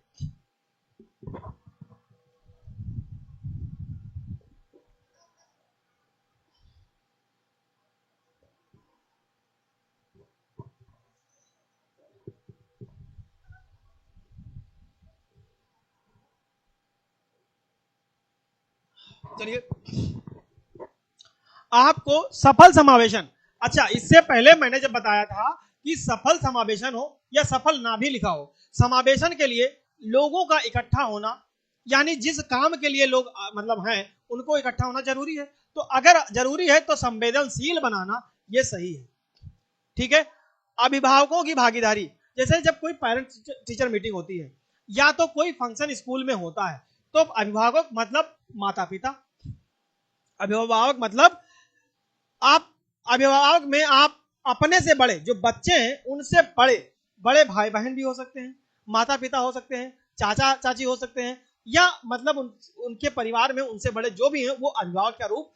चलिए आपको सफल समावेशन, अच्छा इससे पहले मैंने जब बताया था कि सफल समावेशन हो या सफल ना भी लिखा हो, समावेशन के लिए लोगों का इकट्ठा होना, यानी जिस काम के लिए लोग मतलब हैं उनको इकट्ठा होना जरूरी है। तो अगर जरूरी है तो संवेदनशील बनाना ये सही है, ठीक है। अभिभावकों की भागीदारी, जैसे जब कोई पेरेंट टीचर मीटिंग होती है या तो कोई फंक्शन स्कूल में होता है, तो अभिभावक मतलब माता पिता, अभिभावक मतलब आप, अभिभावक में आप अपने से बड़े जो बच्चे हैं उनसे बड़े बड़े भाई बहन भी हो सकते हैं, माता पिता हो सकते हैं, चाचा चाची हो सकते हैं, या मतलब उनके परिवार में उनसे बड़े जो भी हैं वो अभिभावक का रूप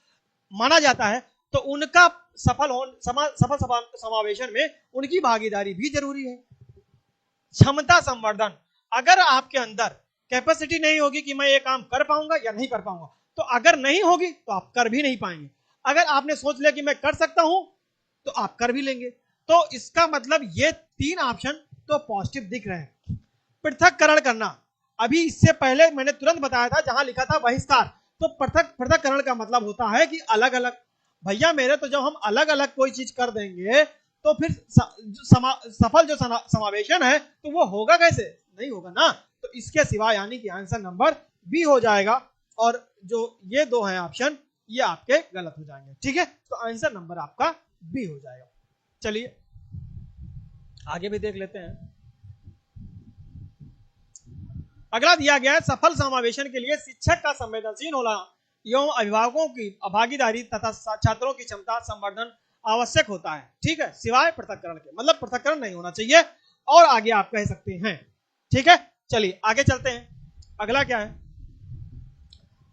माना जाता है। तो उनका सफल समावेशन में उनकी भागीदारी भी जरूरी है। क्षमता संवर्धन, अगर आपके अंदर कैपेसिटी नहीं होगी कि मैं ये काम कर पाऊंगा या नहीं कर पाऊंगा, तो अगर नहीं होगी तो आप कर भी नहीं पाएंगे। अगर आपने सोच लिया कि मैं कर सकता हूं तो आप कर भी लेंगे। तो इसका मतलब ये तीन ऑप्शन तो पॉजिटिव दिख रहे हैं। पृथक्करण करना, अभी इससे पहले मैंने तुरंत बताया था जहां लिखा था बहिष्कार, तो पृथक्करण का मतलब होता है कि अलग अलग। भैया मेरे तो जब हम अलग अलग कोई चीज कर देंगे तो फिर सफल जो समावेशन है तो वो होगा कैसे, नहीं होगा ना। तो इसके सिवा यानी कि आंसर नंबर बी हो जाएगा, और जो ये दो हैं ऑप्शन ये आपके गलत हो जाएंगे। ठीक है, तो आंसर नंबर आपका बी हो जाएगा। चलिए आगे भी देख लेते हैं। अगला दिया गया है, सफल समावेशन के लिए शिक्षक का संवेदनशील होना एवं अभिभावकों की भागीदारी तथा छात्रों की क्षमता संवर्धन आवश्यक होता है। ठीक है, सिवाय पृथक्करण के, मतलब पृथक्करण नहीं होना चाहिए, और आगे आप कह सकते हैं। ठीक है, चलिए आगे चलते हैं। अगला क्या है,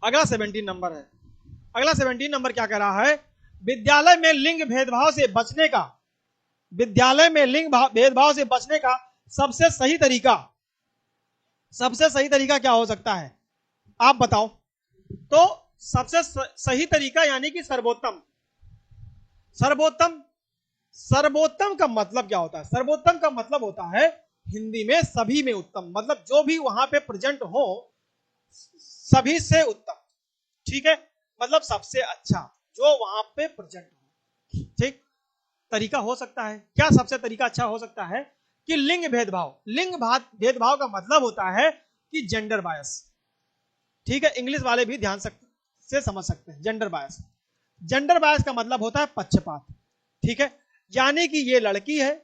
अगला 17 नंबर है। अगला 17 नंबर क्या कह रहा है, विद्यालय में लिंग भेदभाव से बचने का, विद्यालय में लिंग भेदभाव से बचने का सबसे सही तरीका, सबसे सही तरीका क्या हो सकता है आप बताओ। तो सबसे सही तरीका यानी कि सर्वोत्तम, सर्वोत्तम, सर्वोत्तम का मतलब क्या होता है, सर्वोत्तम का मतलब होता है हिंदी में सभी में उत्तम, मतलब जो भी वहां पे प्रेजेंट हो सभी से उत्तम। ठीक है, मतलब सबसे अच्छा जो वहां पे प्रेजेंट हो। ठीक, तरीका हो सकता है क्या, सबसे तरीका अच्छा हो सकता है कि लिंग भेदभाव, लिंग भेदभाव का मतलब होता है कि जेंडर बायस। ठीक है, इंग्लिश वाले भी ध्यान से समझ सकते हैं जेंडर बायस। जेंडर बायस का मतलब होता है पक्षपात। ठीक है, यानी कि ये लड़की है,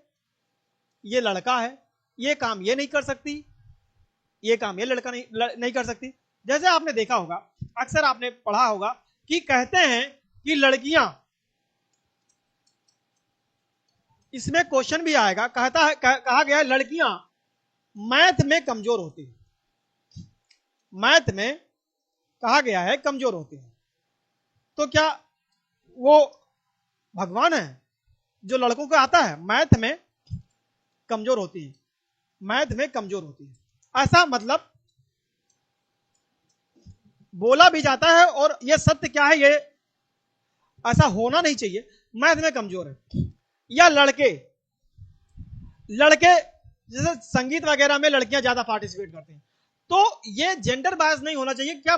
ये लड़का है, ये काम ये नहीं कर सकती, ये काम ये लड़का नहीं कर सकती। जैसे आपने देखा होगा, अक्सर आपने पढ़ा होगा कि कहते हैं कि लड़कियां, इसमें क्वेश्चन भी आएगा, कहता है कहा गया है लड़कियां मैथ में कमजोर होती है, मैथ में कहा गया है कमजोर होती है। तो क्या वो भगवान है जो लड़कों को आता है मैथ में कमजोर होती है, मैथ में कमजोर होती है, ऐसा मतलब बोला भी जाता है, और ये सत्य क्या है, ये ऐसा होना नहीं चाहिए, मैथ में कमजोर है। या लड़के, लड़के जैसे संगीत वगैरह में लड़कियां ज्यादा पार्टिसिपेट करते हैं, तो ये जेंडर बायस नहीं होना चाहिए। क्या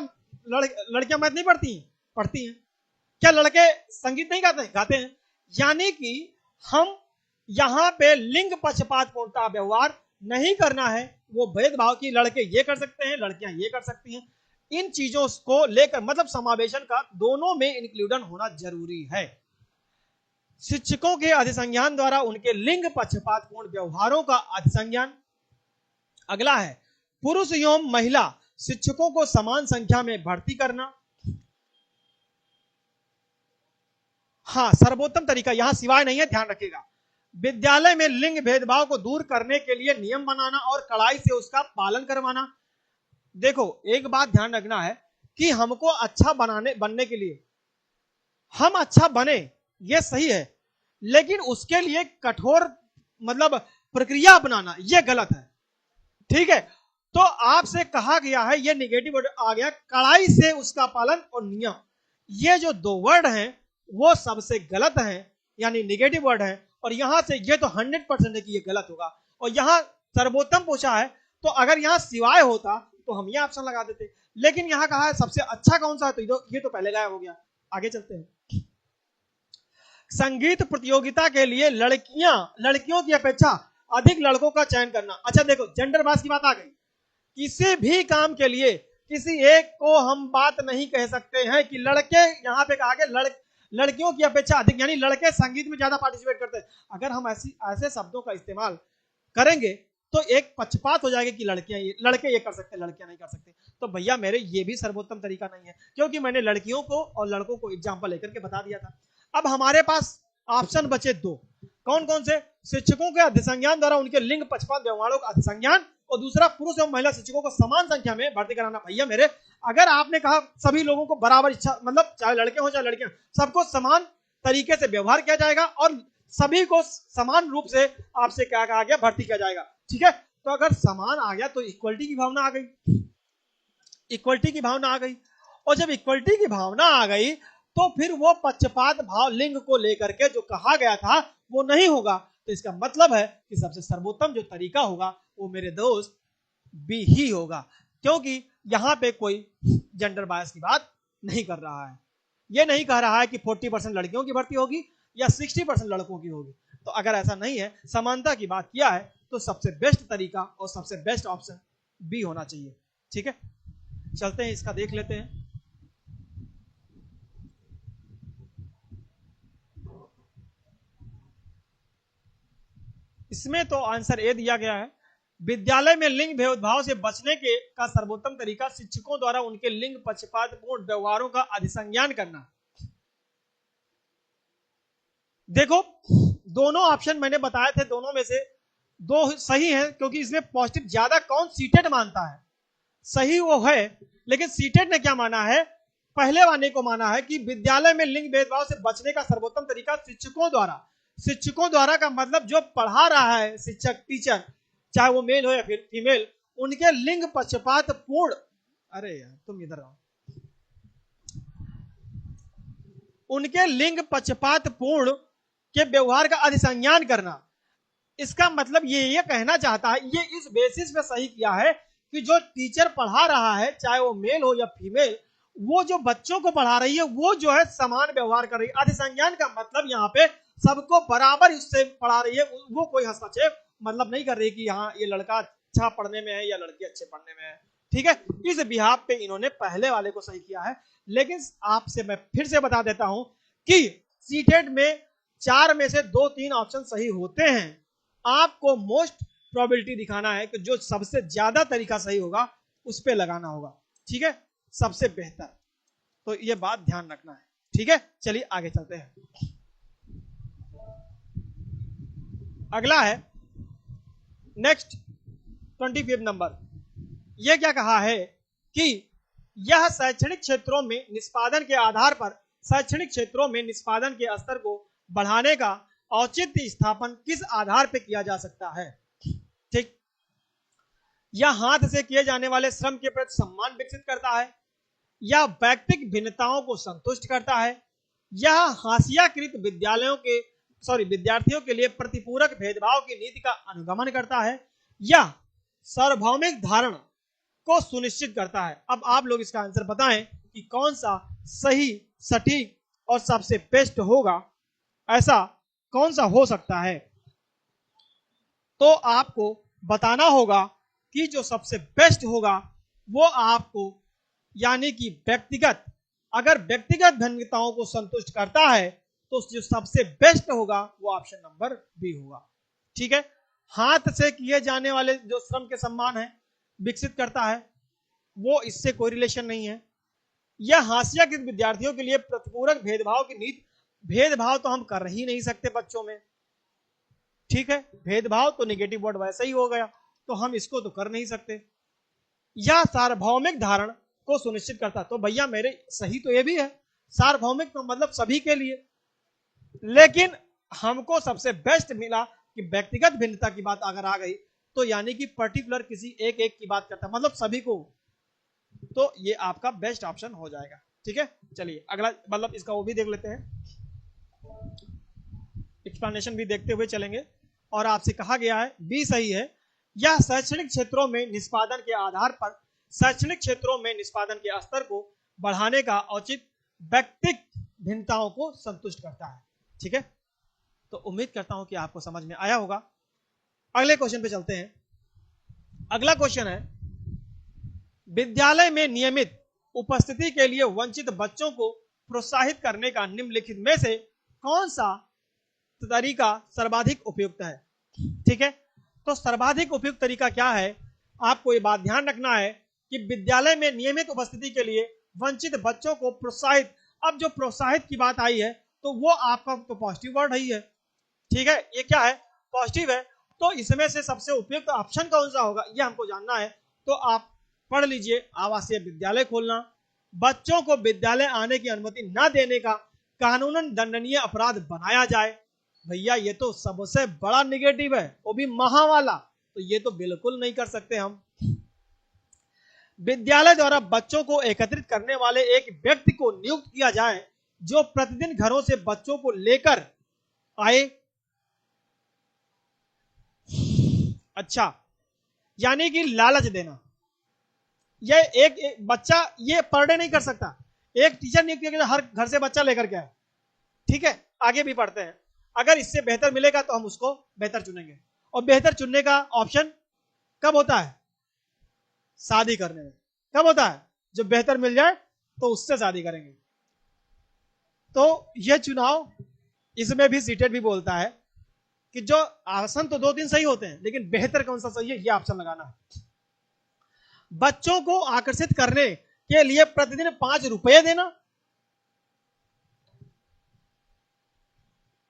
लड़कियां मैथ नहीं पढ़ती हैं, पढ़ती हैं। क्या लड़के संगीत नहीं गाते हैं, गाते हैं। यानी कि हम यहां पे लिंग पक्षपातपूर्णता व्यवहार नहीं करना है, वो भेदभाव की लड़के ये कर सकते हैं लड़कियां ये कर सकती हैं, इन चीजों को लेकर मतलब समावेशन का दोनों में इंक्लूडन होना जरूरी है। शिक्षकों के अधिसंज्ञान द्वारा उनके लिंग पक्षपातपूर्ण व्यवहारों का अधिसंज्ञान। अगला है, पुरुष एवं महिला शिक्षकों को समान संख्या में भर्ती करना। हाँ, सर्वोत्तम तरीका, यहां सिवाय नहीं है, ध्यान रखिएगा। विद्यालय में लिंग भेदभाव को दूर करने के लिए नियम बनाना और कड़ाई से उसका पालन करवाना। देखो एक बात ध्यान रखना है कि हमको अच्छा बनने के लिए, हम अच्छा बने ये सही है, लेकिन उसके लिए कठोर मतलब प्रक्रिया अपनाना ये गलत है। ठीक है, तो आपसे कहा गया है, ये निगेटिव वर्ड आ गया, कड़ाई से उसका पालन और नियम, ये जो दो वर्ड हैं वो सबसे गलत हैं, यानी निगेटिव वर्ड है। और यहां से ये तो 100% है कि ये गलत होगा। और यहां सर्वोत्तम पूछा है, तो अगर यहां सिवाय होता तो हम ये ऑप्शन लगा देते, लेकिन यहां कहा है सबसे अच्छा कौन सा है, तो ये तो पहले गायब हो गया। आगे चलते हैं। संगीत प्रतियोगिता के लिए लड़कियों की अपेक्षा अधिक लड़कों का चयन करना। अच्छा देखो, जेंडर बास की बात आ गई। किसी भी काम के लिए किसी एक को हम बात नहीं कह सकते हैं कि लड़के, यहां पे कहा गया लड़कियों की अपेक्षा अधिक, यानी लड़के संगीत में ज्यादा पार्टिसिपेट करते हैं। अगर हम ऐसे शब्दों का इस्तेमाल करेंगे तो एक पक्षपात हो जाएगा कि लड़के ये कर सकते हैं, लड़कियां नहीं कर सकते। तो भैया मेरे ये भी सर्वोत्तम तरीका नहीं है, क्योंकि मैंने लड़कियों को और लड़कों को एग्जाम्पल लेकर के बता दिया था। अब हमारे पास ऑप्शन बचे दो, कौन कौन से? शिक्षकों के अधिसंज्ञान द्वारा उनके लिंग पक्षपात व्यवहारों का अधिसंज्ञान, और दूसरा पुरुष एवं महिला शिक्षकों को समान संख्या में भर्ती कराना। भैया मेरे, अगर आपने कहा सभी लोगों को बराबर इच्छा, मतलब चाहे लड़के हो चाहे लड़कियां, सबको समान तरीके से व्यवहार किया जाएगा और सभी को समान रूप से आपसे क्या कहा गया, भर्ती किया जाएगा, ठीक है। तो अगर समान आ गया तो इक्वलिटी की भावना आ गई, इक्वलिटी की भावना आ गई, और जब इक्वलिटी की भावना आ गई तो फिर वो पक्षपात भाव लिंग को लेकर के जो कहा गया था वो नहीं होगा। तो इसका मतलब है कि सबसे सर्वोत्तम जो तरीका होगा वो मेरे दोस्त बी ही होगा, क्योंकि यहां पे कोई जेंडर बायस की बात नहीं कर रहा है। ये नहीं कह रहा है कि 40% लड़कियों की भर्ती होगी या 60% लड़कों की होगी। तो अगर ऐसा नहीं है, समानता की बात किया है, तो सबसे बेस्ट तरीका और सबसे बेस्ट ऑप्शन बी होना चाहिए, ठीक है। चलते हैं, इसका देख लेते हैं। इसमें तो आंसर ए दिया गया है, विद्यालय में लिंग भेदभाव से बचने के का सर्वोत्तम तरीका शिक्षकों द्वारा उनके लिंग पक्षपातपूर्ण व्यवहारों का अधिसंज्ञान करना। देखो, दोनों ऑप्शन मैंने बताए थे, दोनों में से दो सही है, क्योंकि इसमें पॉजिटिव ज्यादा कौन सीटेड मानता है, सही वो है। लेकिन सीटेड ने क्या माना है, पहले वाले को माना है कि विद्यालय में लिंग भेदभाव से बचने का सर्वोत्तम तरीका शिक्षकों द्वारा, शिक्षकों द्वारा का मतलब जो पढ़ा रहा है शिक्षक, टीचर, चाहे वो मेल हो या फिर फीमेल, उनके लिंग पक्षपात पूर्ण, अरे यार तुम इधर आओ, उनके लिंग पक्षपात पूर्ण के व्यवहार का अधिसंज्ञान करना। इसका मतलब ये कहना चाहता है, ये इस बेसिस पे सही किया है कि जो टीचर पढ़ा रहा है, चाहे वो मेल हो या फीमेल, वो जो बच्चों को पढ़ा रही है वो जो है समान व्यवहार कर रही है। अधिसंज्ञान का मतलब यहाँ पे सबको बराबर उससे पढ़ा रही है, वो कोई हस्तक्षेप मतलब नहीं कर रही कि हाँ ये लड़का अच्छा पढ़ने में है या लड़की अच्छे पढ़ने में है, ठीक है। इस बिहाफ पे इन्होंने पहले वाले को सही किया है। लेकिन आपसे मैं फिर से बता देता हूं कि सीटेट में 4 में से 2-3 ऑप्शन सही होते हैं। आपको मोस्ट प्रोबेबिलिटी दिखाना है कि जो सबसे ज्यादा तरीका सही होगा उस पे लगाना होगा, ठीक है, सबसे बेहतर। तो ये बात ध्यान रखना है, ठीक है। चलिए आगे चलते हैं। अगला है नेक्स्ट 25 नंबर। यह क्या कहा है कि यह शैक्षणिक क्षेत्रों में निष्पादन के आधार पर शैक्षणिक क्षेत्रों में निष्पादन के स्तर को बढ़ाने का औचित्य स्थापन किस आधार पर किया जा सकता है, ठीक। यह हाथ से किए जाने वाले श्रम के प्रति सम्मान विकसित करता है, यह व्यक्तिगत भिन्नताओं को संतुष्ट करता है, यह हाशियाकृत विद्यार्थियों के लिए प्रतिपूरक भेदभाव की नीति का अनुगमन करता है, यह सार्वभौमिक धारण को सुनिश्चित करता है। अब आप लोग इसका आंसर बताएं कि कौन सा सही, सटीक और सबसे बेस्ट होगा, ऐसा कौन सा हो सकता है। तो आपको बताना होगा कि जो सबसे बेस्ट होगा वो आपको, यानी कि व्यक्तिगत, अगर व्यक्तिगत भिन्नताओं को संतुष्ट करता है तो जो सबसे बेस्ट होगा वो ऑप्शन नंबर बी होगा, ठीक है। हाथ से किए जाने वाले जो श्रम के सम्मान है विकसित करता है, वो इससे कोई रिलेशन नहीं है। यह हाशियाकृत विद्यार्थियों के लिए प्रतिपूरक भेदभाव की नीति, भेदभाव तो हम कर ही नहीं सकते बच्चों में, ठीक है, भेदभाव तो नेगेटिव वर्ड वैसे ही हो गया, तो हम इसको तो कर नहीं सकते। यह सार्वभौमिक धारण को सुनिश्चित करता, तो भैया मेरे सही तो ये भी है, सार्वभौमिक तो मतलब सभी के लिए, लेकिन हमको सबसे बेस्ट मिला कि व्यक्तिगत भिन्नता की बात अगर आ गई तो यानी कि पर्टिकुलर किसी एक की बात करता, मतलब सभी को, तो ये आपका बेस्ट ऑप्शन हो जाएगा, ठीक है। चलिए अगला, मतलब इसका वो भी देख लेते हैं, एक्सप्लेनेशन भी देखते हुए चलेंगे। और आपसे कहा गया है बी सही है, यह शैक्षणिक क्षेत्रों में निष्पादन के आधार पर शैक्षणिक क्षेत्रों में निष्पादन के स्तर को बढ़ाने का औचित्य व्यक्तिगत भिन्नताओं को संतुष्ट करता है, ठीक है। तो उम्मीद करता हूं कि आपको समझ में आया होगा। अगले क्वेश्चन पे चलते हैं। अगला क्वेश्चन है, विद्यालय में नियमित उपस्थिति के लिए वंचित बच्चों को प्रोत्साहित करने का निम्नलिखित में से कौन सा तरीका सर्वाधिक उपयुक्त है, ठीक है। तो सर्वाधिक उपयुक्त तरीका क्या है? आपको ये बात ध्यान रखना है कि विद्यालय में नियमित उपस्थिति के लिए वंचित बच्चों को प्रोत्साहित। अब जो प्रोत्साहित की बात आई है तो वो आपका तो पॉजिटिव वर्ड ही है, ठीक है, ये क्या है? पॉजिटिव है। तो इसमें से सबसे उपयुक्त ऑप्शन कौन सा होगा ये हमको जानना है। तो आप पढ़ लीजिए, आवासीय विद्यालय खोलना, बच्चों को विद्यालय आने की अनुमति न देने का कानूनन दंडनीय अपराध बनाया जाए। भैया ये तो सबसे बड़ा निगेटिव है, वो भी महा वाला, तो ये तो बिल्कुल नहीं कर सकते हम। विद्यालय द्वारा बच्चों को एकत्रित करने वाले एक व्यक्ति को नियुक्त किया जाए जो प्रतिदिन घरों से बच्चों को लेकर आए। अच्छा, यानी कि लालच देना। ये एक बच्चा ये पर डे नहीं कर सकता, एक टीचर नियुक्त किया हर घर से बच्चा लेकर के आए, ठीक है। आगे भी पढ़ते हैं, अगर इससे बेहतर मिलेगा तो हम उसको बेहतर चुनेंगे। और बेहतर चुनने का ऑप्शन कब होता है? शादी करने में। कब होता है? जब बेहतर मिल जाए तो उससे शादी करेंगे। तो यह चुनाव, इसमें भी सीटेट भी बोलता है कि जो आसन तो 2-3 सही होते हैं, लेकिन बेहतर कौन सा सही है यह ऑप्शन लगाना है। बच्चों को आकर्षित करने के लिए प्रतिदिन 5 रुपए देना।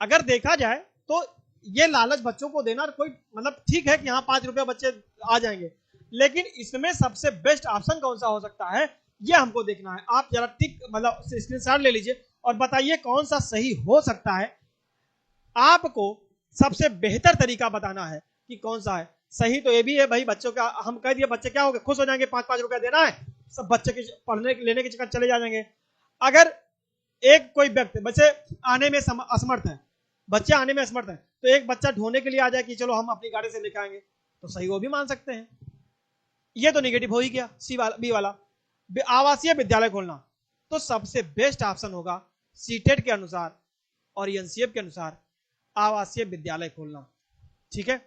अगर देखा जाए तो ये लालच बच्चों को देना कोई मतलब ठीक है कि हाँ 5 रुपए बच्चे आ जाएंगे, लेकिन इसमें सबसे बेस्ट ऑप्शन कौन सा हो सकता है ये हमको देखना है। आप जरा टिक मतलब स्क्रीनशॉट ले लीजिए और बताइए कौन सा सही हो सकता है। आपको सबसे बेहतर तरीका बताना है कि कौन सा है सही। तो ये भी है भाई, बच्चों का हम कह दिए, बच्चे क्या हो गए, खुश हो जाएंगे, 5-5 रुपया देना है, सब बच्चे के पढ़ने लेने के चक्कर चले जाएंगे। अगर एक कोई व्यक्ति बच्चे आने में असमर्थ है, बच्चे आने में असमर्थ है, तो एक बच्चा ढोने के लिए आ जाए कि चलो हम अपनी गाड़ी से लेकर आएंगे, तो सही वो भी मान सकते हैं। ये तो नेगेटिव हो ही गया। सी वाला, बी वाला, आवासीय विद्यालय खोलना, तो सबसे बेस्ट ऑप्शन होगा सीटेट के अनुसार और एनसीएफ के अनुसार आवासीय विद्यालय खोलना, ठीक है।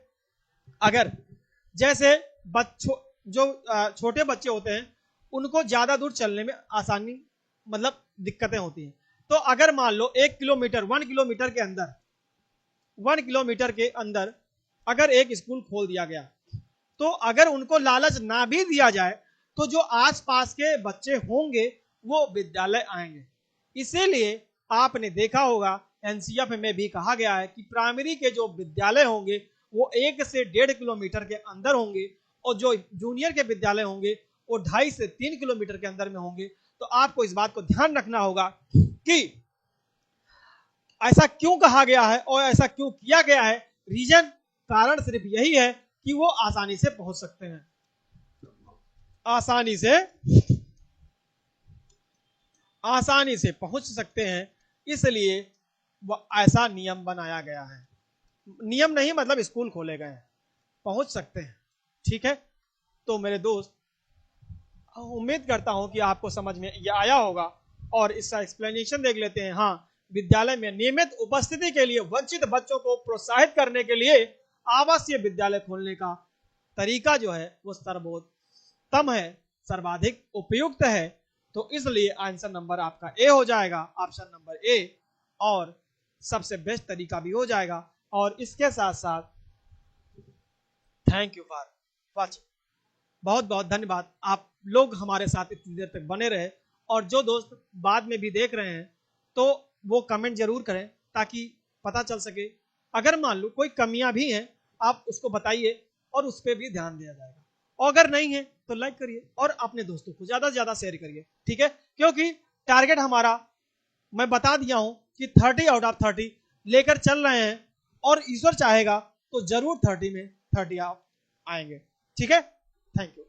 अगर जैसे जो छोटे बच्चे होते हैं उनको ज्यादा दूर चलने में आसानी मतलब दिक्कतें होती हैं, तो अगर मान लो 1 किलोमीटर 1 किलोमीटर के अंदर 1 किलोमीटर के अंदर अगर एक स्कूल खोल दिया गया, तो अगर उनको लालच ना भी दिया जाए तो जो आसपास के बच्चे होंगे वो विद्यालय आएंगे। इसीलिए आपने देखा होगा एनसीएफ में भी कहा गया है कि प्राइमरी के जो विद्यालय होंगे वो 1 से 1.5 किलोमीटर के अंदर होंगे और जो जूनियर के विद्यालय होंगे वो 2.5 से 3 किलोमीटर के अंदर में होंगे। तो आपको इस बात को ध्यान रखना होगा कि ऐसा क्यों कहा गया है और ऐसा क्यों किया गया है। रीजन, कारण सिर्फ यही है कि वो आसानी से पहुंच सकते हैं, आसानी से पहुंच सकते हैं, इसलिए ऐसा नियम बनाया गया है। नियम नहीं मतलब स्कूल खोले गए हैं, पहुंच सकते हैं, ठीक है। तो मेरे दोस्त, उम्मीद करता हूं कि आपको समझ में ये आया होगा और इसका एक्सप्लेनेशन देख लेते हैं। हाँ, विद्यालय में नियमित उपस्थिति के लिए वंचित बच्चों को प्रोत्साहित करने के लिए आवासीय विद्यालय खोलने का तरीका जो है वो सर्वोत्तम है, सर्वाधिक उपयुक्त है। तो इसलिए आंसर नंबर आपका ए हो जाएगा, ऑप्शन नंबर ए, और सबसे बेस्ट तरीका भी हो जाएगा। और इसके साथ साथ थैंक यू फॉर वॉचिंग, बहुत बहुत धन्यवाद। आप लोग हमारे साथ इतनी देर तक बने रहे, और जो दोस्त बाद में भी देख रहे हैं तो वो कमेंट जरूर करें ताकि पता चल सके। अगर मान लो कोई कमियां भी हैं आप उसको बताइए और उस पर भी ध्यान दिया जाएगा, और अगर नहीं है तो लाइक करिए और अपने दोस्तों को ज्यादा से ज्यादा शेयर करिए, ठीक है। क्योंकि टारगेट हमारा मैं बता दिया हूं कि 30 आउट ऑफ 30 लेकर चल रहे हैं, और ईश्वर चाहेगा तो जरूर 30 में 30 आएंगे, ठीक है। Thank you.